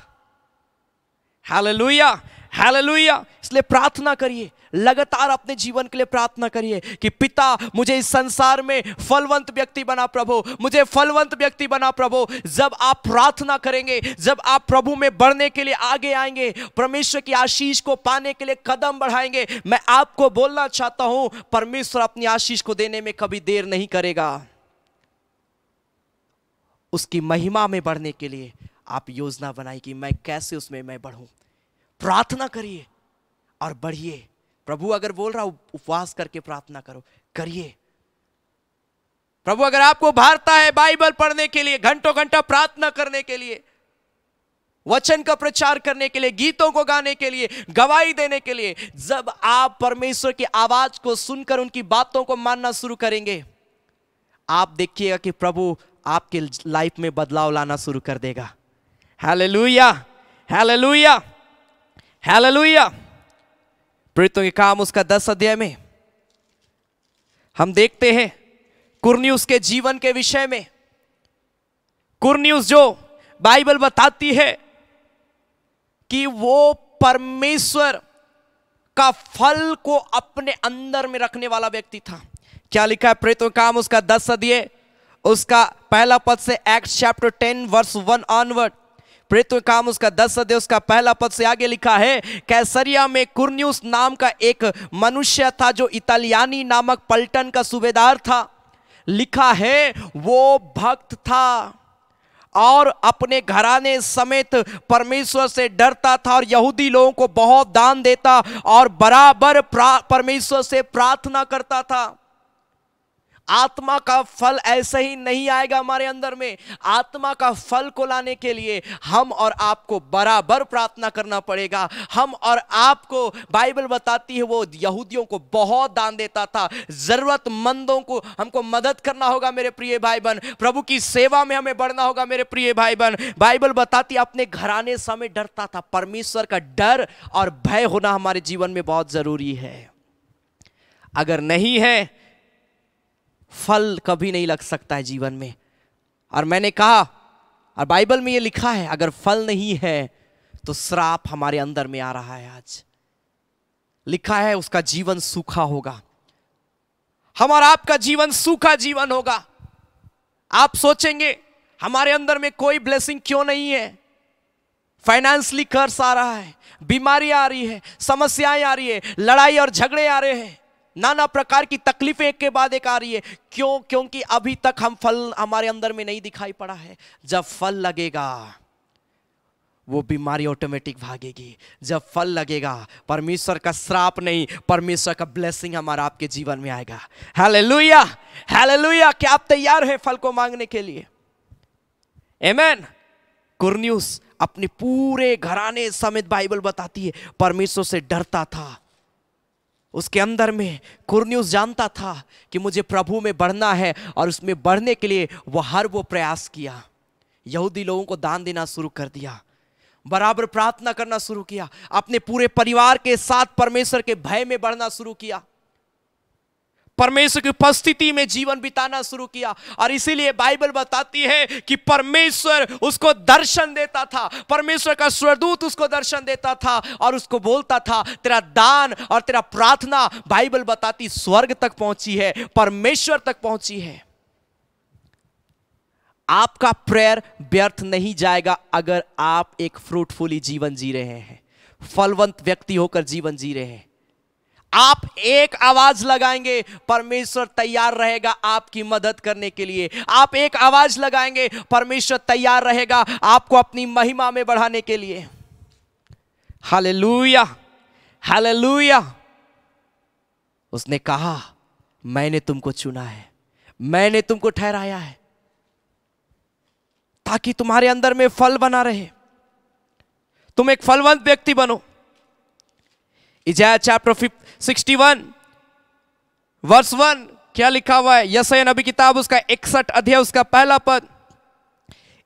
Hallelujah, hallelujah. इसलिए प्रार्थना करिए, लगातार अपने जीवन के लिए प्रार्थना करिए कि पिता मुझे इस संसार में फलवंत व्यक्ति बना प्रभु, मुझे फलवंत व्यक्ति बना प्रभु। जब आप प्रार्थना करेंगे, जब आप प्रभु में बढ़ने के लिए आगे आएंगे, परमेश्वर की आशीष को पाने के लिए कदम बढ़ाएंगे, मैं आपको बोलना चाहता हूं परमेश्वर अपनी आशीष को देने में कभी देर नहीं करेगा। उसकी महिमा में बढ़ने के लिए आप योजना बनाइए कि मैं कैसे उसमें मैं बढ़ूं। प्रार्थना करिए और बढ़िए। प्रभु अगर बोल रहा उपवास करके प्रार्थना करो, करिए। प्रभु अगर आपको भारता है बाइबल पढ़ने के लिए, घंटों घंटा प्रार्थना करने के लिए, वचन का प्रचार करने के लिए, गीतों को गाने के लिए, गवाही देने के लिए, जब आप परमेश्वर की आवाज को सुनकर उनकी बातों को मानना शुरू करेंगे, आप देखिएगा कि प्रभु आपके लाइफ में बदलाव लाना शुरू कर देगा। Hallelujah, hallelujah, hallelujah. प्रेरितों के काम उसका 10 अध्याय में हम देखते हैं कुरनियुस के जीवन के विषय में। कुरनियुस जो बाइबल बताती है कि वो परमेश्वर का फल को अपने अंदर में रखने वाला व्यक्ति था। क्या लिखा है प्रेरितों के काम उसका 10 अध्याय उसका पहला पद से, एक्ट्स चैप्टर 10 वर्स 1 ऑनवर्ड। प्रेरितों के काम उसका 10 अध्याय उसका पहला पद से आगे लिखा है, कैसरिया में कुरनियुस नाम का एक मनुष्य था जो इतालियानी नामक पलटन का सूबेदार था। लिखा है वो भक्त था और अपने घराने समेत परमेश्वर से डरता था और यहूदी लोगों को बहुत दान देता और बराबर परमेश्वर से प्रार्थना करता था। आत्मा का फल ऐसे ही नहीं आएगा हमारे अंदर में। आत्मा का फल को लाने के लिए हम और आपको बराबर प्रार्थना करना पड़ेगा। हम और आपको, बाइबल बताती है वो यहूदियों को बहुत दान देता था, जरूरतमंदों को हमको मदद करना होगा मेरे प्रिय भाई बहन। प्रभु की सेवा में हमें बढ़ना होगा मेरे प्रिय भाई बहन। बाइबल बताती है अपने घराने समय डरता था। परमेश्वर का डर और भय होना हमारे जीवन में बहुत जरूरी है। अगर नहीं है, फल कभी नहीं लग सकता है जीवन में। और मैंने कहा, और बाइबल में ये लिखा है, अगर फल नहीं है तो श्राप हमारे अंदर में आ रहा है। आज लिखा है उसका जीवन सूखा होगा। हम और आपका जीवन सूखा जीवन होगा। आप सोचेंगे हमारे अंदर में कोई ब्लेसिंग क्यों नहीं है? फाइनेंशियली कर्स आ रहा है, बीमारी आ रही है, समस्याएं आ रही है, लड़ाई और झगड़े आ रहे हैं, नाना प्रकार की तकलीफें एक के बाद एक आ रही है। क्यों? क्योंकि अभी तक हम फल हमारे अंदर में नहीं दिखाई पड़ा है। जब फल लगेगा वो बीमारी ऑटोमेटिक भागेगी। जब फल लगेगा परमेश्वर का श्राप नहीं, परमेश्वर का ब्लेसिंग हमारा आपके जीवन में आएगा। Hallelujah, hallelujah. क्या आप तैयार हैं फल को मांगने के लिए? आमीन। कुरन्युस अपने पूरे घराने समेत बाइबल बताती है परमेश्वर से डरता था। उसके अंदर में कुरन्युस जानता था कि मुझे प्रभु में बढ़ना है, और उसमें बढ़ने के लिए वो प्रयास किया। यहूदी लोगों को दान देना शुरू कर दिया, बराबर प्रार्थना करना शुरू किया, अपने पूरे परिवार के साथ परमेश्वर के भय में बढ़ना शुरू किया, परमेश्वर की उपस्थिति में जीवन बिताना शुरू किया। और इसीलिए बाइबल बताती है कि परमेश्वर उसको दर्शन देता था, परमेश्वर का स्वर्गदूत उसको दर्शन देता था और उसको बोलता था तेरा दान और तेरा प्रार्थना, बाइबल बताती, स्वर्ग तक पहुंची है, परमेश्वर तक पहुंची है। आपका प्रेयर व्यर्थ नहीं जाएगा अगर आप एक फ्रूटफुली जीवन जी रहे हैं, फलवंत व्यक्ति होकर जीवन जी रहे हैं। आप एक आवाज लगाएंगे, परमेश्वर तैयार रहेगा आपकी मदद करने के लिए। आप एक आवाज लगाएंगे, परमेश्वर तैयार रहेगा आपको अपनी महिमा में बढ़ाने के लिए। Hallelujah, hallelujah. उसने कहा मैंने तुमको चुना है, मैंने तुमको ठहराया है ताकि तुम्हारे अंदर में फल बना रहे, तुम एक फलवंत व्यक्ति बनो। इजाया चैप्टर 61 वर्स 1 क्या लिखा हुआ है? यशायाह नबी किताब उसका 61 अध्याय उसका पहला पद।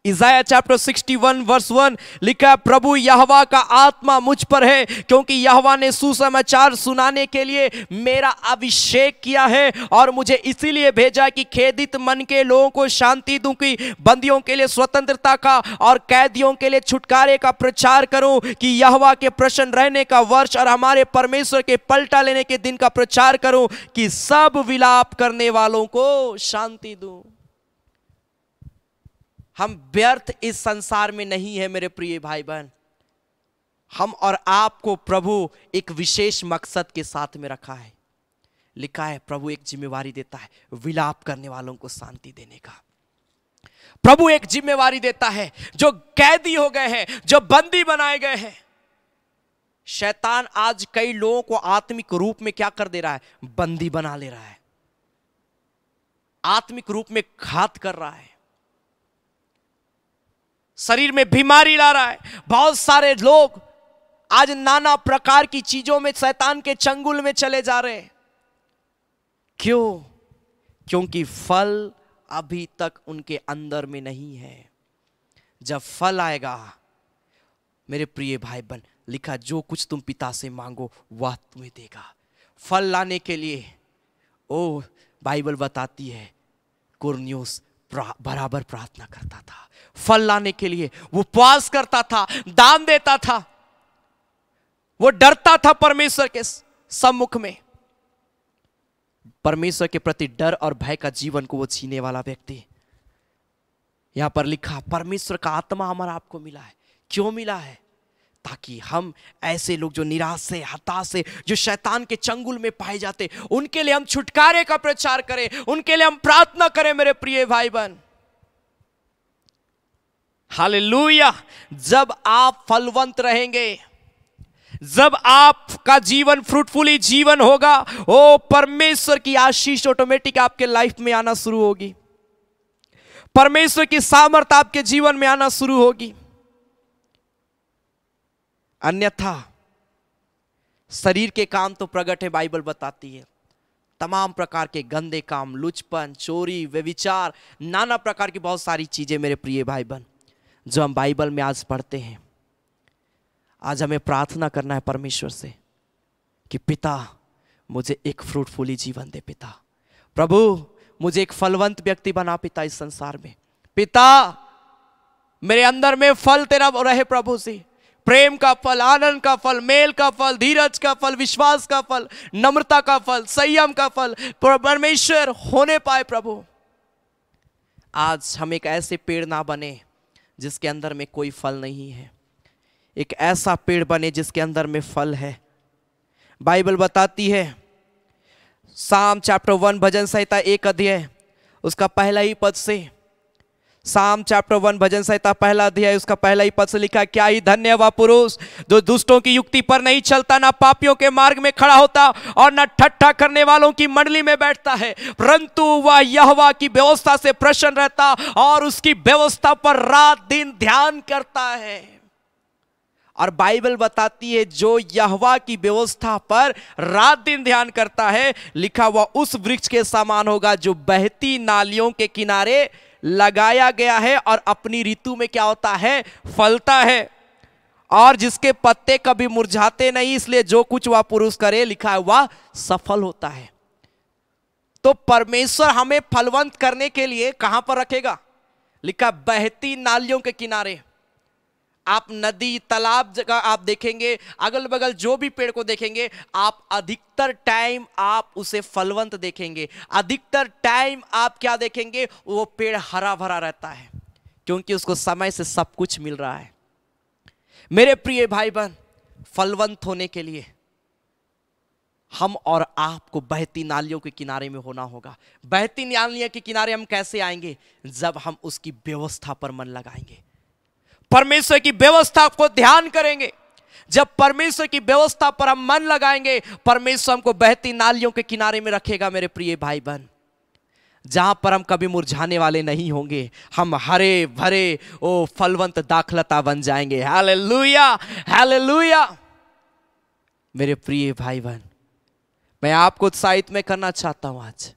इजाया चैप्टर 61 वर्स 1 लिखा है, प्रभु यहोवा का आत्मा मुझ पर है, क्योंकि यहोवा ने सुसमाचार सुनाने के लिए मेरा अभिषेक किया है, और मुझे इसीलिए भेजा कि खेदित मन के लोगों को शांति दूं, कि बंदियों के लिए स्वतंत्रता का और कैदियों के लिए छुटकारे का प्रचार करूं, कि यहोवा के प्रसन्न रहने का वर्ष और हमारे परमेश्वर के पलटा लेने के दिन का प्रचार करूं, कि सब विलाप करने वालों को शांति दूं। हम व्यर्थ इस संसार में नहीं है मेरे प्रिय भाई बहन। हम और आपको प्रभु एक विशेष मकसद के साथ में रखा है। लिखा है प्रभु एक जिम्मेवारी देता है विलाप करने वालों को शांति देने का। प्रभु एक जिम्मेवारी देता है जो कैदी हो गए हैं, जो बंदी बनाए गए हैं। शैतान आज कई लोगों को आत्मिक रूप में क्या कर दे रहा है? बंदी बना ले रहा है, आत्मिक रूप में घात कर रहा है, शरीर में बीमारी ला रहा है। बहुत सारे लोग आज नाना प्रकार की चीजों में शैतान के चंगुल में चले जा रहे हैं। क्यों? क्योंकि फल अभी तक उनके अंदर में नहीं है। जब फल आएगा मेरे प्रिय भाई बहन, लिखा जो कुछ तुम पिता से मांगो वह तुम्हें देगा। फल लाने के लिए बाइबल बताती है कुरन्युस बराबर प्रार्थना करता था। फल लाने के लिए वो उपवास करता था, दान देता था, वो डरता था परमेश्वर के सम्मुख में। परमेश्वर के प्रति डर और भय का जीवन को वो जीने वाला व्यक्ति। यहां पर लिखा परमेश्वर का आत्मा हमारा आपको मिला है। क्यों मिला है? ताकि हम ऐसे लोग जो निराश से, हताश से, जो शैतान के चंगुल में पाए जाते, उनके लिए हम छुटकारे का प्रचार करें, उनके लिए हम प्रार्थना करें मेरे प्रिय भाई बहन। हालेलुया। जब आप फलवंत रहेंगे, जब आपका जीवन फ्रूटफुली जीवन होगा, ओ परमेश्वर की आशीष ऑटोमेटिक आपके लाइफ में आना शुरू होगी, परमेश्वर की सामर्थ आपके जीवन में आना शुरू होगी। अन्यथा शरीर के काम तो प्रकट है, बाइबल बताती है, तमाम प्रकार के गंदे काम, लुचपन, चोरी, व्यभिचार, नाना प्रकार की बहुत सारी चीजें मेरे प्रिय भाई बहन जो हम बाइबल में आज पढ़ते हैं। आज हमें प्रार्थना करना है परमेश्वर से कि पिता मुझे एक फ्रूटफुली जीवन दे, पिता प्रभु मुझे एक फलवंत व्यक्ति बना पिता इस संसार में, पिता मेरे अंदर में फल तेरा रहे प्रभु से, प्रेम का फल, आनंद का फल, मेल का फल, धीरज का फल, विश्वास का फल, नम्रता का फल, संयम का फल परमेश्वर होने पाए प्रभु। आज हम एक ऐसे पेड़ ना बने जिसके अंदर में कोई फल नहीं है, एक ऐसा पेड़ बने जिसके अंदर में फल है। बाइबल बताती है साम चैप्टर 1 भजन संहिता 1 अध्याय उसका पहला ही पद से, साम चैप्टर 1 भजन संहिता पहला अध्याय उसका पहला ही पद से लिखा है, क्या ही धन्य वह पुरुष जो दुष्टों की युक्ति पर नहीं चलता, ना पापियों के मार्ग में खड़ा होता और ना ठट्ठा करने वालों की मंडली में बैठता है, परंतु वह यहोवा की व्यवस्था से प्रसन्न रहता और उसकी व्यवस्था पर रात दिन ध्यान करता है। और बाइबल बताती है जो यहोवा की व्यवस्था पर रात दिन ध्यान करता है, लिखा हुआ उस वृक्ष के समान होगा जो बहती नालियों के किनारे लगाया गया है और अपनी ऋतु में क्या होता है, फलता है, और जिसके पत्ते कभी मुरझाते नहीं, इसलिए जो कुछ वह पुरुष करे लिखा है वह सफल होता है। तो परमेश्वर हमें फलवंत करने के लिए कहां पर रखेगा, लिखा बहती नालियों के किनारे। आप नदी, तालाब जगह आप देखेंगे, अगल बगल जो भी पेड़ को देखेंगे, आप अधिकतर टाइम आप उसे फलवंत देखेंगे, अधिकतर टाइम आप क्या देखेंगे, वो पेड़ हरा भरा रहता है, क्योंकि उसको समय से सब कुछ मिल रहा है। मेरे प्रिय भाई बहन, फलवंत होने के लिए हम और आपको बहती नालियों के किनारे में होना होगा। बहती नालियों के किनारे हम कैसे आएंगे, जब हम उसकी व्यवस्था पर मन लगाएंगे, परमेश्वर की व्यवस्था को ध्यान करेंगे। जब परमेश्वर की व्यवस्था पर हम मन लगाएंगे, परमेश्वर हमको बहती नालियों के किनारे में रखेगा मेरे प्रिय भाई बहन, जहां पर हम कभी मुरझाने वाले नहीं होंगे, हम हरे भरे ओ फलवंत दाखलता बन जाएंगे। Hallelujah, hallelujah. मेरे प्रिय भाई बहन, मैं आपको उत्साहित में करना चाहता हूं। आज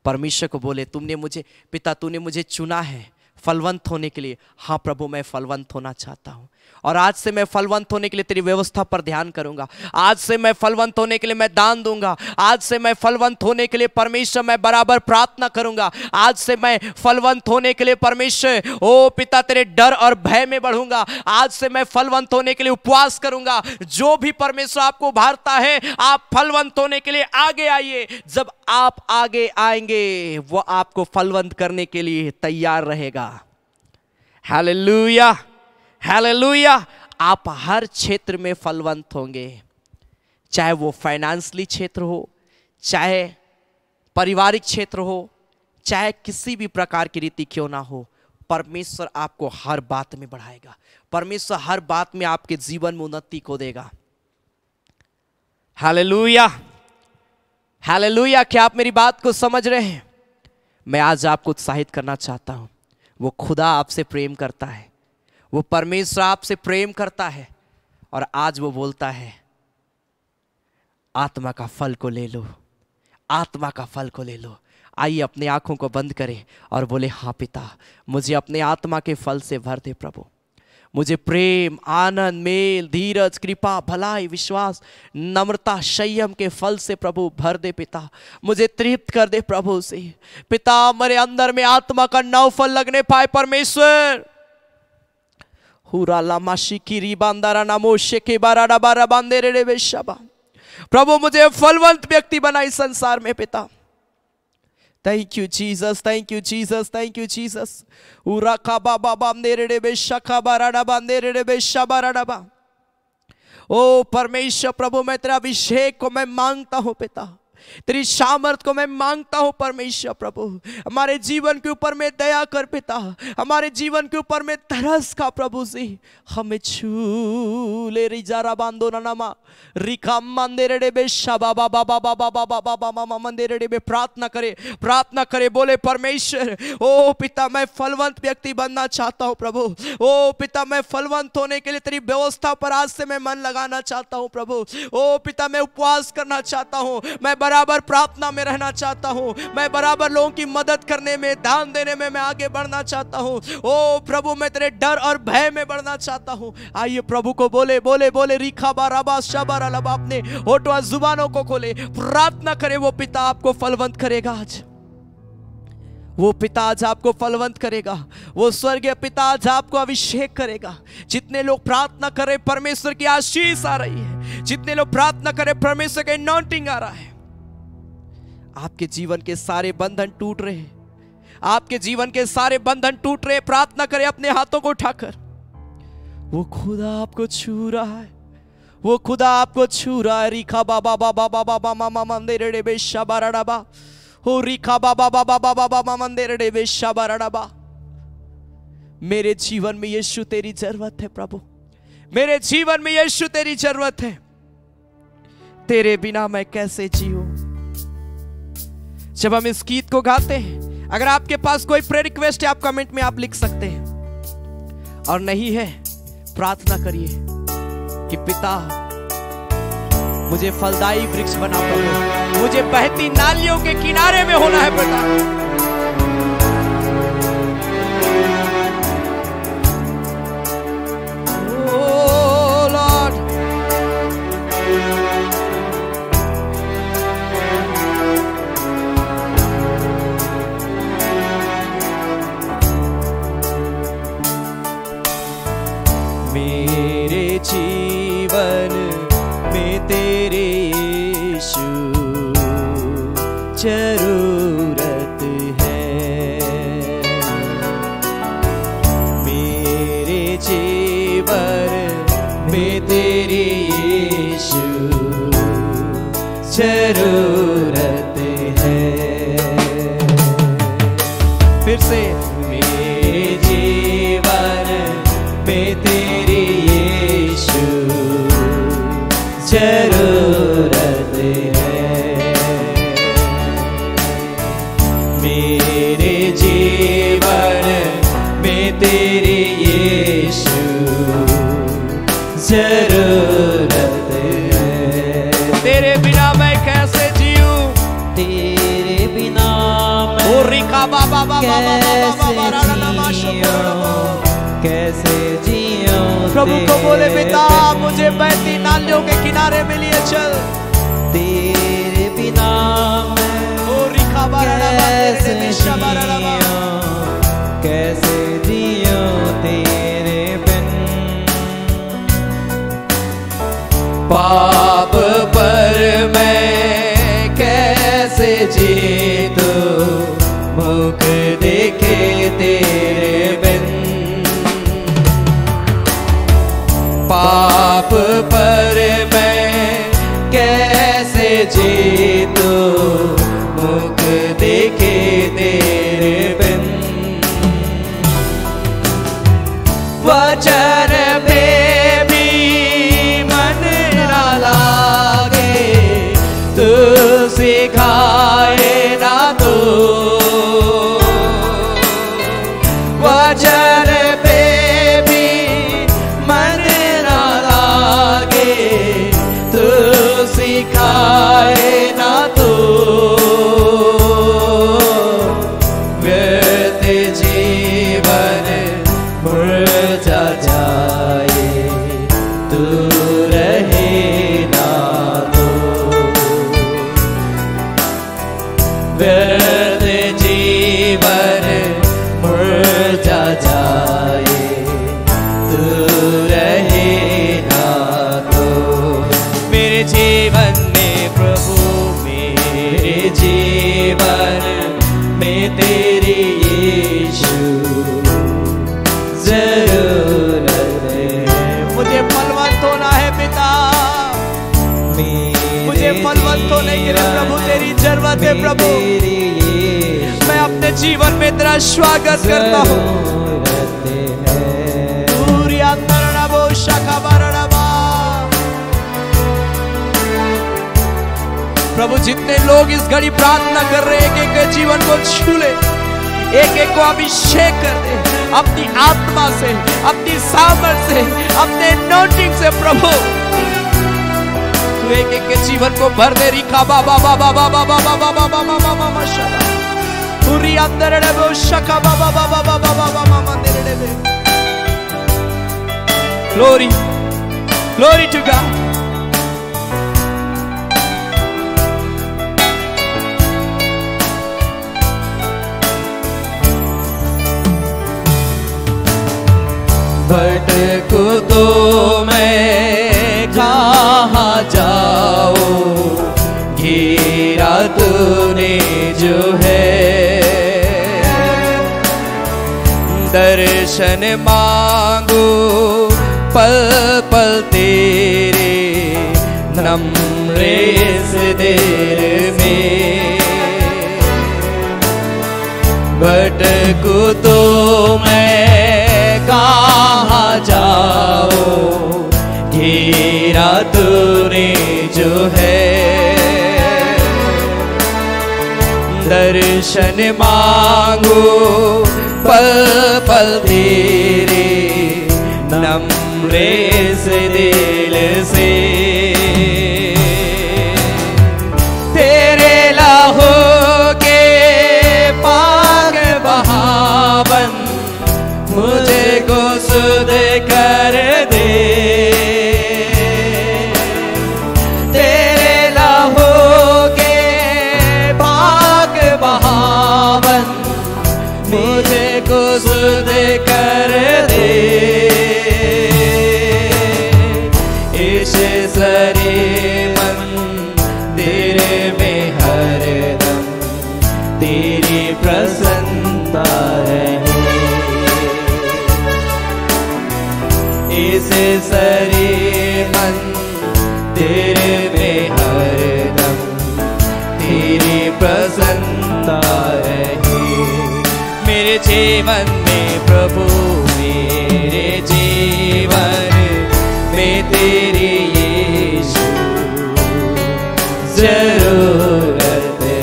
परमेश्वर को बोले, तुमने मुझे, पिता तूने मुझे चुना है फलवंत होने के लिए। हाँ प्रभु, मैं फलवंत होना चाहता हूं, और आज से मैं फलवंत होने के लिए तेरी व्यवस्था पर ध्यान करूंगा। आज से मैं फलवंत होने के लिए मैं दान दूंगा। आज से मैं फलवंत होने के लिए परमेश्वर मैं बराबर प्रार्थना करूंगा। आज से मैं फलवंत होने के लिए परमेश्वर ओ पिता तेरे डर और भय में बढ़ूंगा। आज से मैं फलवंत होने के लिए उपवास करूंगा। जो भी परमेश्वर आपको उभारता है, आप फलवंत होने के लिए आगे आइए। जब आप आगे आएंगे, वो आपको फलवंत करने के लिए तैयार रहेगा। Hallelujah, hallelujah. आप हर क्षेत्र में फलवंत होंगे, चाहे वो फाइनेंशियली क्षेत्र हो, चाहे पारिवारिक क्षेत्र हो, चाहे किसी भी प्रकार की रीति क्यों ना हो, परमेश्वर आपको हर बात में बढ़ाएगा। परमेश्वर हर बात में आपके जीवन में उन्नति को देगा। Hallelujah, hallelujah. क्या आप मेरी बात को समझ रहे हैं? मैं आज आपको उत्साहित करना चाहता हूं। वो खुदा आपसे प्रेम करता है, वो परमेश्वर आपसे प्रेम करता है, और आज वो बोलता है आत्मा का फल को ले लो, आत्मा का फल को ले लो। आइए अपनी आंखों को बंद करें और बोले, हाँ पिता, मुझे अपने आत्मा के फल से भर दे प्रभु। मुझे प्रेम, आनंद, मेल, धीरज, कृपा, भलाई, विश्वास, नम्रता, संयम के फल से प्रभु भर दे पिता। मुझे तृप्त कर दे प्रभु से पिता। मेरे अंदर में आत्मा का नव फल लगने पाए परमेश्वर। प्रभु मुझे फलवंत व्यक्ति बना इस संसार में पिता। Thank you Jesus, thank you Jesus, thank you Jesus. ओ परमेश्वर प्रभु, मैं तेरा अभिषेक को मैं मांगता हूं पिता। तेरी सामर्थ को मैं मांगता हूँ परमेश्वर प्रभु। हमारे जीवन के ऊपर में दया कर पिता, हमारे जीवन के ऊपर में तरस का प्रभु जी, हमें छू ले। रिजारा बांधो नामा रिका मंदिर बे शाबा बाबा बाबा बाबा बाबा मामा मंदिर बे। प्रार्थना करे, प्रार्थना करे, बोले परमेश्वर ओ पिता मैं फलवंत व्यक्ति बनना चाहता हूँ प्रभु। ओ पिता मैं फलवंत होने के लिए तेरी व्यवस्था पर आज से मैं मन लगाना चाहता हूँ प्रभु। ओ पिता मैं उपवास करना चाहता हूँ, मैं बराबर प्रार्थना में रहना चाहता हूँ, मैं बराबर लोगों की मदद करने में, दान देने में मैं आगे बढ़ना चाहता हूँ। ओ प्रभु मैं तेरे डर और भय में बढ़ना चाहता हूँ। आइए प्रभु को बोले बोले बोले रिखा बाराबा शाबारा लबा, अपने होठों जुबानों को खोले, प्रार्थना करे। वो पिता आपको फलवंत करेगा आज, वो पिता आज आपको फलवंत करेगा, वो स्वर्गीय पिता आज आपको अभिषेक करेगा। जितने लोग प्रार्थना करें परमेश्वर की आशीष आ रही है, जितने लोग प्रार्थना करें परमेश्वर का अनॉइंटिंग आ रहा है। आपके जीवन के सारे बंधन टूट रहे हैं, आपके जीवन के सारे बंधन टूट रहे। प्रार्थना करें अपने हाथों को उठाकर। वो खुदा आपको छू रहा है, वो खुदा आपको छू रहा है। रिखा बाबा बाबा बाबा मामा मंदिर बे शाबाराबा, हो रिखा बाबा बाबा बाबा बाबा मंदिर बे शाबाराबा। मेरे जीवन में यीशु तेरी जरूरत है प्रभु, मेरे जीवन में यीशु तेरी जरूरत है। तेरे बिना मैं कैसे जीऊं। जब हम इस गीत को गाते हैं, अगर आपके पास कोई प्रेयर रिक्वेस्ट है आप कमेंट में आप लिख सकते हैं, और नहीं है प्रार्थना करिए कि पिता मुझे फलदायी वृक्ष बना प्रभु, मुझे बहती नालियों के किनारे में होना है पिता। जीवन में तेरे यीशु जरूरत है, मेरे जीवन में तेरे यीशु जरूरत है। फिर से मेरे जीवन में तेरे जरूरत है, मेरे जीवन में तेरे यीशु जरूरत है। तेरे बिना मैं कैसे जीऊं, तेरे बिना मैं कैसे जीऊं। प्रभु को बोले पिता मुझे बहती नालियों के किनारे में लिए चल। तेरे बिना मैं कैसे जीऊं, कैसे जीऊं तेरे बिन। पाप पर मैं कैसे जीतूं, मुख देखे तेरे बिन। पाप पर मैं कैसे जीतूं, मुख देखे तेरे बिन। वचन पे भी मन ना लागे, तू सिखाए ना तो। वचन पे भी मन सिखाए ना तो। व्यर्थ जीवन मुरझा जाए, तू रहे ना तो। व्यर्थ जीवन मुरझा जाए, तू रहे ना तो। मेरे जीवन में प्रभु, मेरे जीवन में तेरी यीशु जरूरत है। मुझे फलवंत होना है पिता, मुझे फलवंत फलवंत होने के लिए प्रभु तेरी जरूरत है प्रभु। मैं अपने जीवन में तेरा स्वागत करता हूँ। प्रभु जितने लोग इस घड़ी प्रार्थना कर रहे हैं, एक एक जीवन को छू ले, एक एक को अभिषेक कर दे अपनी आत्मा से, अपनी सामर्थ से, अपने नोटिंग से प्रभु। तू एक एक के जीवन को भर दे। रिका बाबा बाबा बाबा बाबा बाबा बाबा बाबा शका पूरी अंदर वो शका बाबा बाबा बाबा बाबा मामा तेरे में। Glory glory to God. भटकूं तो मैं कहाँ जाऊं, घेरा तूने जो है। दर्शन मांगू पल पल तेरे, नम्र इस देर में। भटकूं तो मैं कहाँ जाओ, घेरा तूने जो है। दर्शन मांगू पल पल तेरे, नम्र से दिल से। तेरे लहू के पाक बहावन मुझे को सुध कर दे। तेरे लहू के पाक बहावन मुझे को सुध कर दे। इस सरे मन तेरे में हरदम तेरी प्रसन्नता है। इस सरे मन तेरे में हरदम तेरी प्रसन्नता रहे। मेरे जीवन में प्रभु, मेरे जीवन में तेरी यीशु जरूरत है।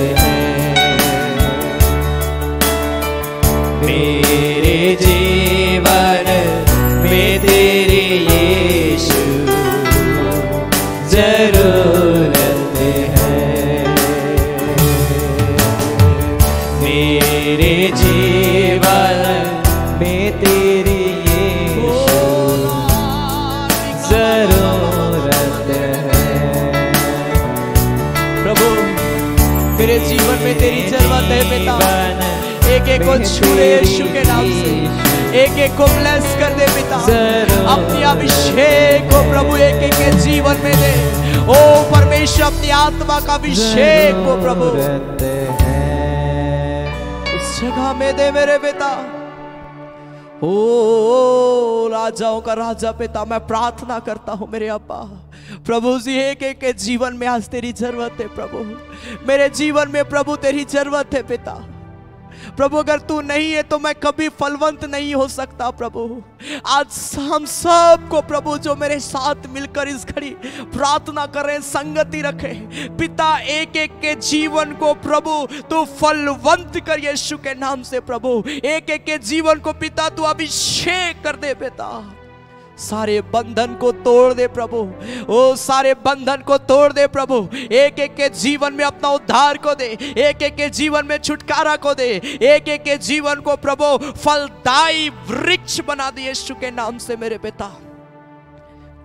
मेरे जीवन में तेरी यीशु जरूरत है। मेरे जीवन में तेरी यीशु जरूरत है। प्रभु मेरे जीवन में तेरी जरूरत है पिता। एक एक को छूए यीशु के नाम से, एक एक को ब्लेस कर दे पिता। अपनी अभिषेक को प्रभु एक एक के जीवन में दे। ओ परमेश्वर अपनी आत्मा का अभिषेक को प्रभु इस जगह में दे मेरे पिता। ओ राजाओं का राजा पिता, मैं प्रार्थना करता हूँ मेरे अब्बा प्रभु जी, एक एक के जीवन में आज तेरी जरूरत है प्रभु। मेरे जीवन में प्रभु तेरी जरूरत है पिता। प्रभु अगर तू नहीं है तो मैं कभी फलवंत नहीं हो सकता प्रभु। आज हम सब को प्रभु जो मेरे साथ मिलकर इस घड़ी प्रार्थना करें, संगति रखे पिता, एक एक के जीवन को प्रभु तू फलवंत कर यीशु के नाम से प्रभु। एक एक के जीवन को पिता तू अभिषेक कर दे पिता। सारे बंधन को तोड़ दे प्रभु, ओ सारे बंधन को तोड़ दे प्रभु। एक एक के जीवन में अपना उद्धार को दे, एक एक के जीवन में छुटकारा को दे, एक एक के जीवन को प्रभु फलदायी वृक्ष बना दे यीशु के नाम से मेरे पिता।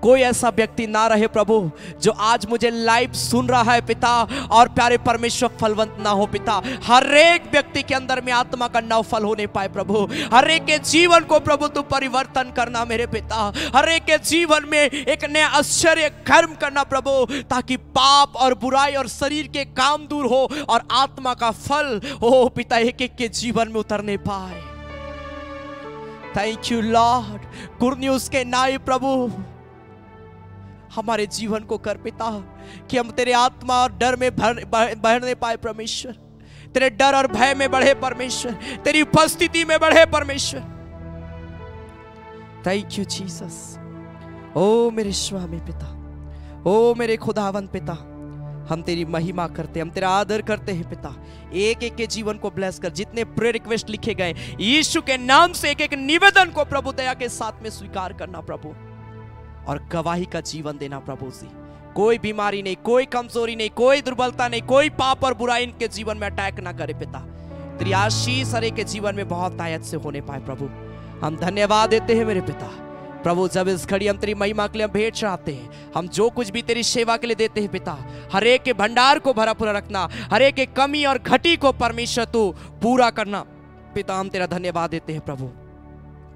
कोई ऐसा व्यक्ति ना रहे प्रभु जो आज मुझे लाइव सुन रहा है पिता और प्यारे परमेश्वर फलवंत ना हो पिता। हर एक व्यक्ति के अंदर में आत्मा का नव फल होने पाए प्रभु। हर एक के जीवन को प्रभु तू परिवर्तन करना मेरे पिता। हर एक के जीवन में एक नया आश्चर्य कर्म करना प्रभु, ताकि पाप और बुराई और शरीर के काम दूर हो और आत्मा का फल हो पिता एक एक के जीवन में उतरने पाए। Thank you Lord. Good news के नाई प्रभु हमारे जीवन को कर पिता, कि हम तेरे आत्मा और डर में बढ़ने पाए परमेश्वर, तेरे डर और भय में बढ़े परमेश्वर, तेरी उपस्थिति में बढ़े परमेश्वर। Thank you Jesus. ओ मेरे स्वामी पिता, ओ मेरे खुदावन पिता, हम तेरी महिमा करते, हम तेरा आदर करते हैं पिता। एक एक के जीवन को ब्लेस कर। जितने प्रेयर रिक्वेस्ट लिखे गए यीशु के नाम से एक एक निवेदन को प्रभु दया के साथ में स्वीकार करना प्रभु, और गवाही का जीवन देना प्रभु जी। कोई बीमारी नहीं, कोई कमजोरी नहीं, कोई दुर्बलता नहीं, कोई पाप और बुराई इनके जीवन में अटैक ना करे पिता। तेरी आशीष हर एक के जीवन में बहुत आयत से होने पाए प्रभु। हम धन्यवाद देते हैं मेरे पिता। प्रभु जब इस घड़ी हम तेरी महिमा के लिए हम भेंट चढ़ाते हैं, हम जो कुछ भी तेरी सेवा के लिए देते हैं पिता, हर एक के भंडार को भरा पूरा रखना, हर एक के कमी और घटी को परमेश्वर तू पूरा करना पिता। हम तेरा धन्यवाद देते हैं प्रभु,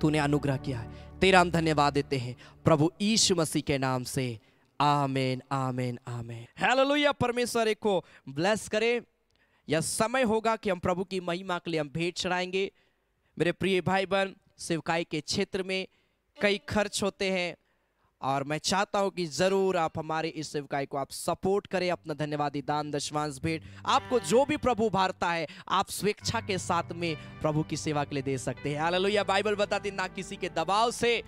तूने अनुग्रह किया है, तेरा हम धन्यवाद देते हैं प्रभु यीशु मसीह के नाम से। आमीन आमीन आमीन। हालेलुया। परमेश्वर एक को ब्लेस करे। यह समय होगा कि हम प्रभु की महिमा के लिए हम भेंट चढ़ाएंगे। मेरे प्रिय भाई बहन, सेवकाई के क्षेत्र में कई खर्च होते हैं, और मैं चाहता हूं कि जरूर आप हमारे इस सेवकाई को आप सपोर्ट करें। अपना धन्यवादी दान दशमांश भेंट आपको जो भी प्रभु उभारता है आप स्वेच्छा के साथ में प्रभु की सेवा के लिए दे सकते हैं। हालेलुया। बाइबल बताती ना किसी के दबाव से,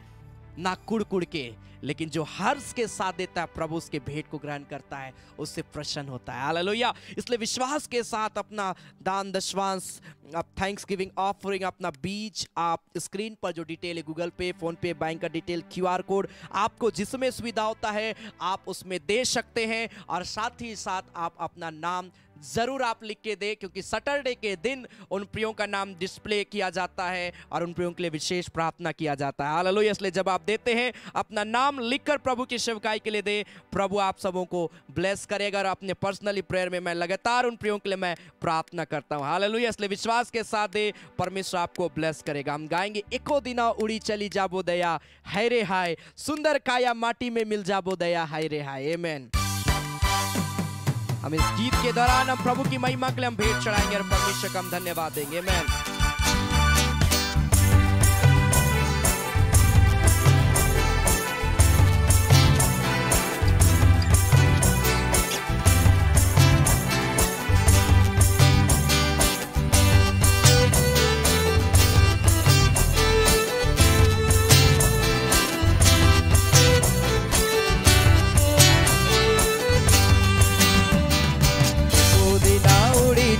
ना कुड़ के, लेकिन जो हर्ष के साथ देता है प्रभु उसके भेंट को ग्रहण करता है, उससे प्रसन्न होता है। हालेलुया। इसलिए विश्वास के साथ अपना दान दशमांश, आप थैंक्स गिविंग ऑफरिंग, अपना बीज, आप स्क्रीन पर जो डिटेल है, गूगल पे, फोन पे, बैंक का डिटेल, QR कोड, आपको जिसमें सुविधा होता है आप उसमें दे सकते हैं। और साथ ही साथ आप अपना नाम जरूर आप लिख के दे, क्योंकि सैटरडे के दिन उन प्रियों का नाम डिस्प्ले किया जाता है और उन प्रियों के लिए विशेष प्रार्थना किया जाता है। हालेलुया। इसलिए जब आप देते हैं अपना नाम लिखकर प्रभु की सेवकाई के लिए दे, प्रभु आप सबों को ब्लेस करेगा। और अपने पर्सनली प्रेयर में मैं लगातार उन प्रियों के लिए मैं प्रार्थना करता हूँ। हालेलुया। इसलिए विश्वास के साथ दे, परमेश्वर आपको ब्लेस करेगा। हम गाएंगे एको दिना उड़ी चली जाबो दया, हाय रे हाय, सुंदर काया माटी में मिल जाबो दया, हाय रे हाय। आमीन। हम इस गीत के दौरान हम प्रभु की महिमा के लिए हम भेंट चढ़ाएंगे और परमेश्वर का हम धन्यवाद देंगे। आमीन।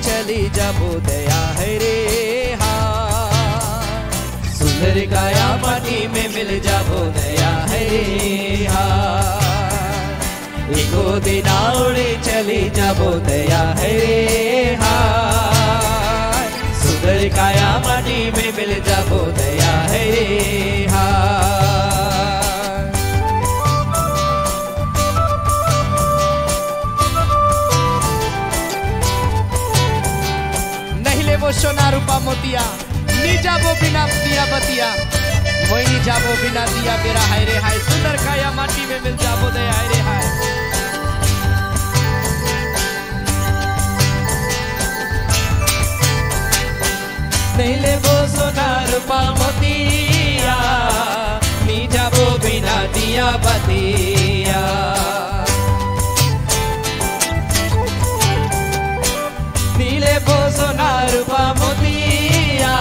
चली जाबो दया है रे हाँ, सुंदर काया माटी में मिल जाबो दया है रे हाँ, एको दिन उड़ी चली जाबो दया है रे हाँ, सुंदर काया माटी में मिल जाबो दया है रे हाँ। सोना रूपा मोतिया नी जाबो बिना दिया बतिया, मोई नी जाबो बिना दिया बेरा, हाय रे हाय, सुंदर काया माटी में मिल जाबो दे, हाय रे हाय। नहीं ले वो सोना रूपा मोतिया, नी जाबो बिना दिया बतिया, नीले वो सोना रूपा मोतिया,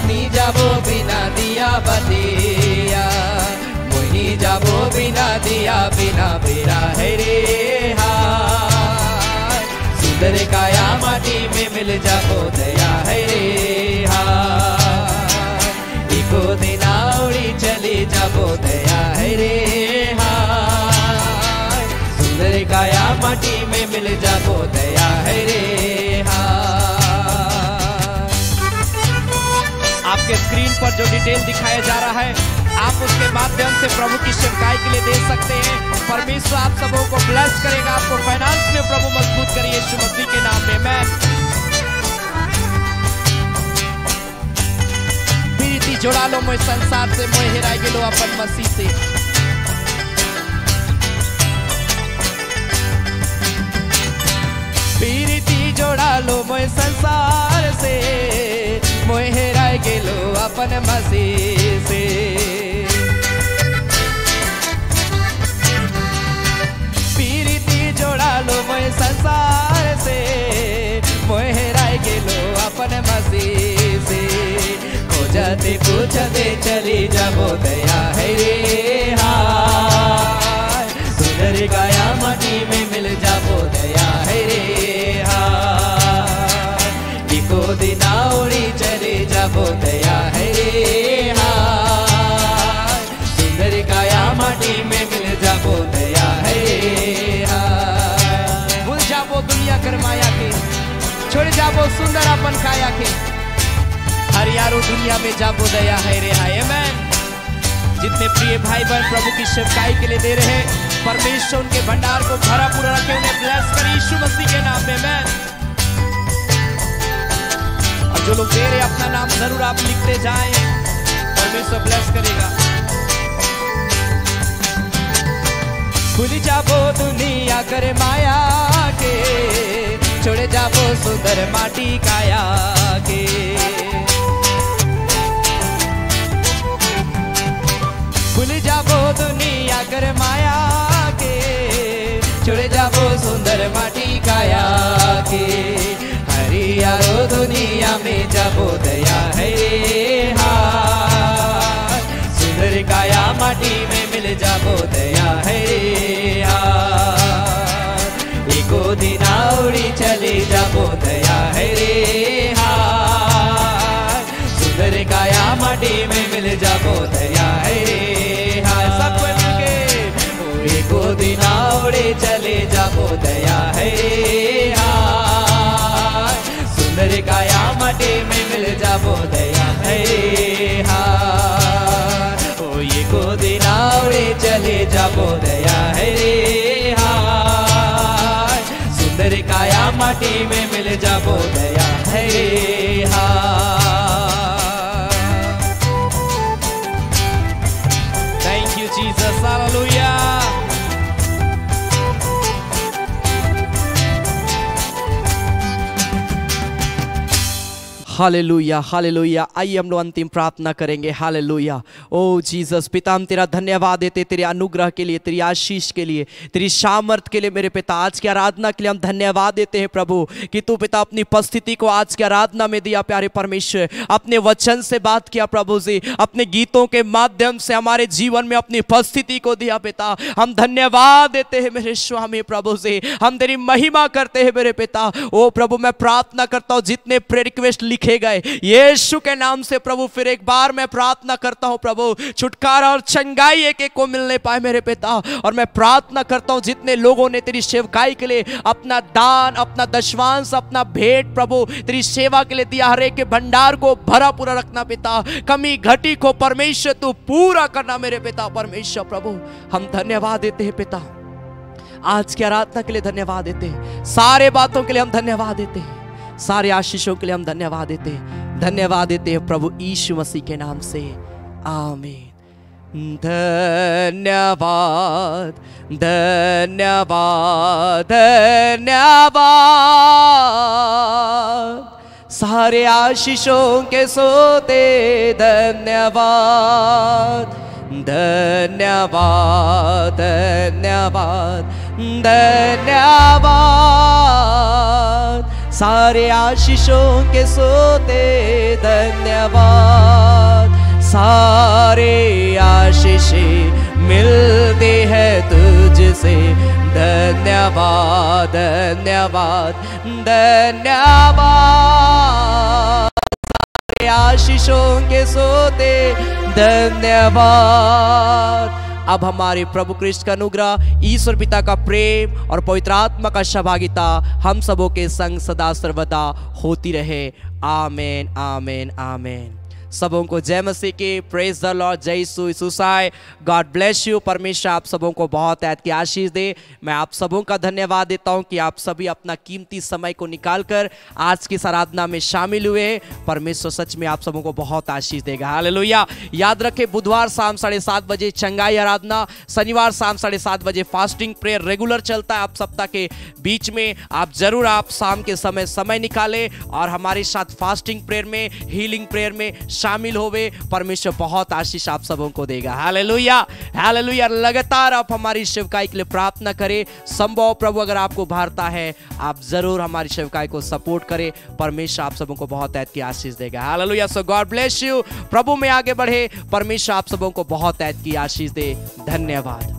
नी जाबो बिना दिया बतिया, मोही जाबो बिना दिया बिना बेरा है रे हाय, सुंदर काया माटी में मिल जाबो दया है रे हाय, एको दिन उड़ी चली जाबो दया है रे हाय, सुंदर काया माटी में मिल जाबो दया है रे। आपके स्क्रीन पर जो डिटेल दिखाया जा रहा है आप उसके माध्यम से प्रभु की सेवकाई के लिए दे सकते हैं। परमेश्वर आप सबों को ब्लेस करेगा, आपको फाइनेंस में प्रभु मजबूत करिए यीशु मसीह के नाम में। मैं प्रीति जोड़ा लो मोय संसार से, मोय हेरा गेलो अपन मसीह से, प्रीति जोड़ा लो मोय संसार से, मोय हेरा गेलो अपन मसीह से, संसार से मोहराय गेलो अपन मसीह से खोजते पूछते चली जाबो दया है रे हाय सुंदर काया माटी में मिल जाबो दया है रे हाय इको दिना उड़ी चली जाबो दया है रे हाय सुंदर काया माटी में मिल जाबो दया है रे हाय भूल जाबो दुनिया कर माया के छोड़ जाबो सुंदर अपन काया के हर यारो दुनिया में जाबो दया है रे हाय आमेन। जितने प्रिय भाई बहन प्रभु की सेवकाई के लिए दे रहे हैं परमेश्वर उनके भंडार को भरा पूरा रखे उन्हें ब्लेस करे यीशु मसीह के नाम में आमेन। और जो लोग दे रहे अपना नाम जरूर आप लिखते जाएं परमेश्वर ब्लेस करेगा। भूल जाबो दुनिया करे माया के छोड़े जाबो सुंदर माटी काया के भूल जाबो दुनिया कर माया के छोड़े जाबो सुंदर माटी काया के हरियारो दुनिया में जाबो दया है हाय सुंदर काया माटी में मिल जाबो दया है हाय एको दिना उड़ी चली जाबो दया है हाय सुंदर काया माटी में मिल जाबो दया है सब मिलके एको दिना उड़े चले जाबो दया है हाय सुंदर काया माटी में मिल जाबो दया है हाय ओ एको दिना उड़े चले जाबो दया है हाय सुंदर काया माटी में मिल जाबो दया है हाय। Jesus, hallelujah. Hallelujah hallelujah. आइए हम लोग अंतिम प्रार्थना करेंगे। हालेलुया। ओ जीसस पिता हम तेरा धन्यवाद देते तेरे अनुग्रह के लिए, तेरी आशीष के लिए, तेरी सामर्थ के लिए मेरे पिता। आज की आराधना के लिए हम धन्यवाद देते हैं प्रभु कि तू पिता अपनी उपस्थिति को आज की आराधना में दिया। प्यारे परमेश्वर अपने वचन से बात किया प्रभु जी, अपने गीतों के माध्यम से हमारे जीवन में अपनी उपस्थिति को दिया पिता। हम धन्यवाद देते हैं मेरे स्वामी प्रभु जी, हम तेरी महिमा करते हैं मेरे पिता। ओ प्रभु मैं प्रार्थना करता हूँ जितने प्रेयर रिक्वेस्ट लिखे गए यीशु के नाम से प्रभु फिर एक बार मैं प्रार्थना करता हूं प्रभु छुटकारा और चंगाई एक एक को मिलने पाए मेरे पिता। और मैं प्रार्थना करता हूं जितने लोगों ने तेरी सेवकाई के लिए अपना दान, अपना दशवांश, अपना भेंट प्रभु तेरी सेवा के लिए दिया, हर एक के भंडार को भरा पूरा रखना पिता। कमी घटी को परमेश्वर तू पूरा करना मेरे पिता। परमेश्वर प्रभु हम धन्यवाद देते हैं पिता, आज की आराधना के लिए धन्यवाद देते हैं, सारे बातों के लिए हम धन्यवाद देते हैं, सारे आशीषों के लिए हम धन्यवाद देते हैं। धन्यवाद देते हैं प्रभु यीशु मसीह के नाम से, आमीन। धन्यवाद धन्यवाद धन्यवाद सारे आशीषों के सोते धन्यवाद धन्यवाद धन्यवाद धन्यवाद सारे आशीषों के सोते धन्यवाद। सारे आशीषें मिलते हैं तुझसे धन्यवाद धन्यवाद धन्यवाद सारे आशीषों के सोते धन्यवाद। अब हमारे प्रभु कृष्ण का अनुग्रह, ईश्वर पिता का प्रेम और पवित्र आत्मा का सहभागिता हम सबों के संग सदा सर्वदा होती रहे। आमेन आमेन आमेन। सबों को जय मसीह की, प्रेज द लॉर्ड, जय यीशु मसीह। God bless you. परमेश्वर आप सबों को बहुत ऐत की आशीष दे। मैं आप सबों का धन्यवाद देता हूं कि आप सभी अपना कीमती समय को निकालकर आज की आराधना में शामिल हुए। परमेश्वर सच में आप सबों को बहुत आशीष देगा। हालेलुया। याद रखें बुधवार शाम 7:30 बजे चंगाई आराधना, शनिवार शाम 7:30 बजे फास्टिंग प्रेयर रेगुलर चलता है। आप सप्ताह के बीच में आप शाम के समय निकालें और हमारे साथ फास्टिंग प्रेयर में, हीलिंग प्रेयर में शामिल होवे, परमेश्वर बहुत आशीष आप सबों को देगा। Hallelujah, hallelujah. लगातार आप हमारी सेवकाई के लिए प्रार्थना करें। संभव प्रभु अगर आपको भारता है, आप जरूर हमारी सेवकाई को सपोर्ट करें। परमेश्वर आप सबों को बहुत ऐत की आशीष देगा। Hallelujah. So God bless you. प्रभु में आगे बढ़े, परमेश्वर आप सबों को बहुत ऐत की आशीष दे। धन्यवाद।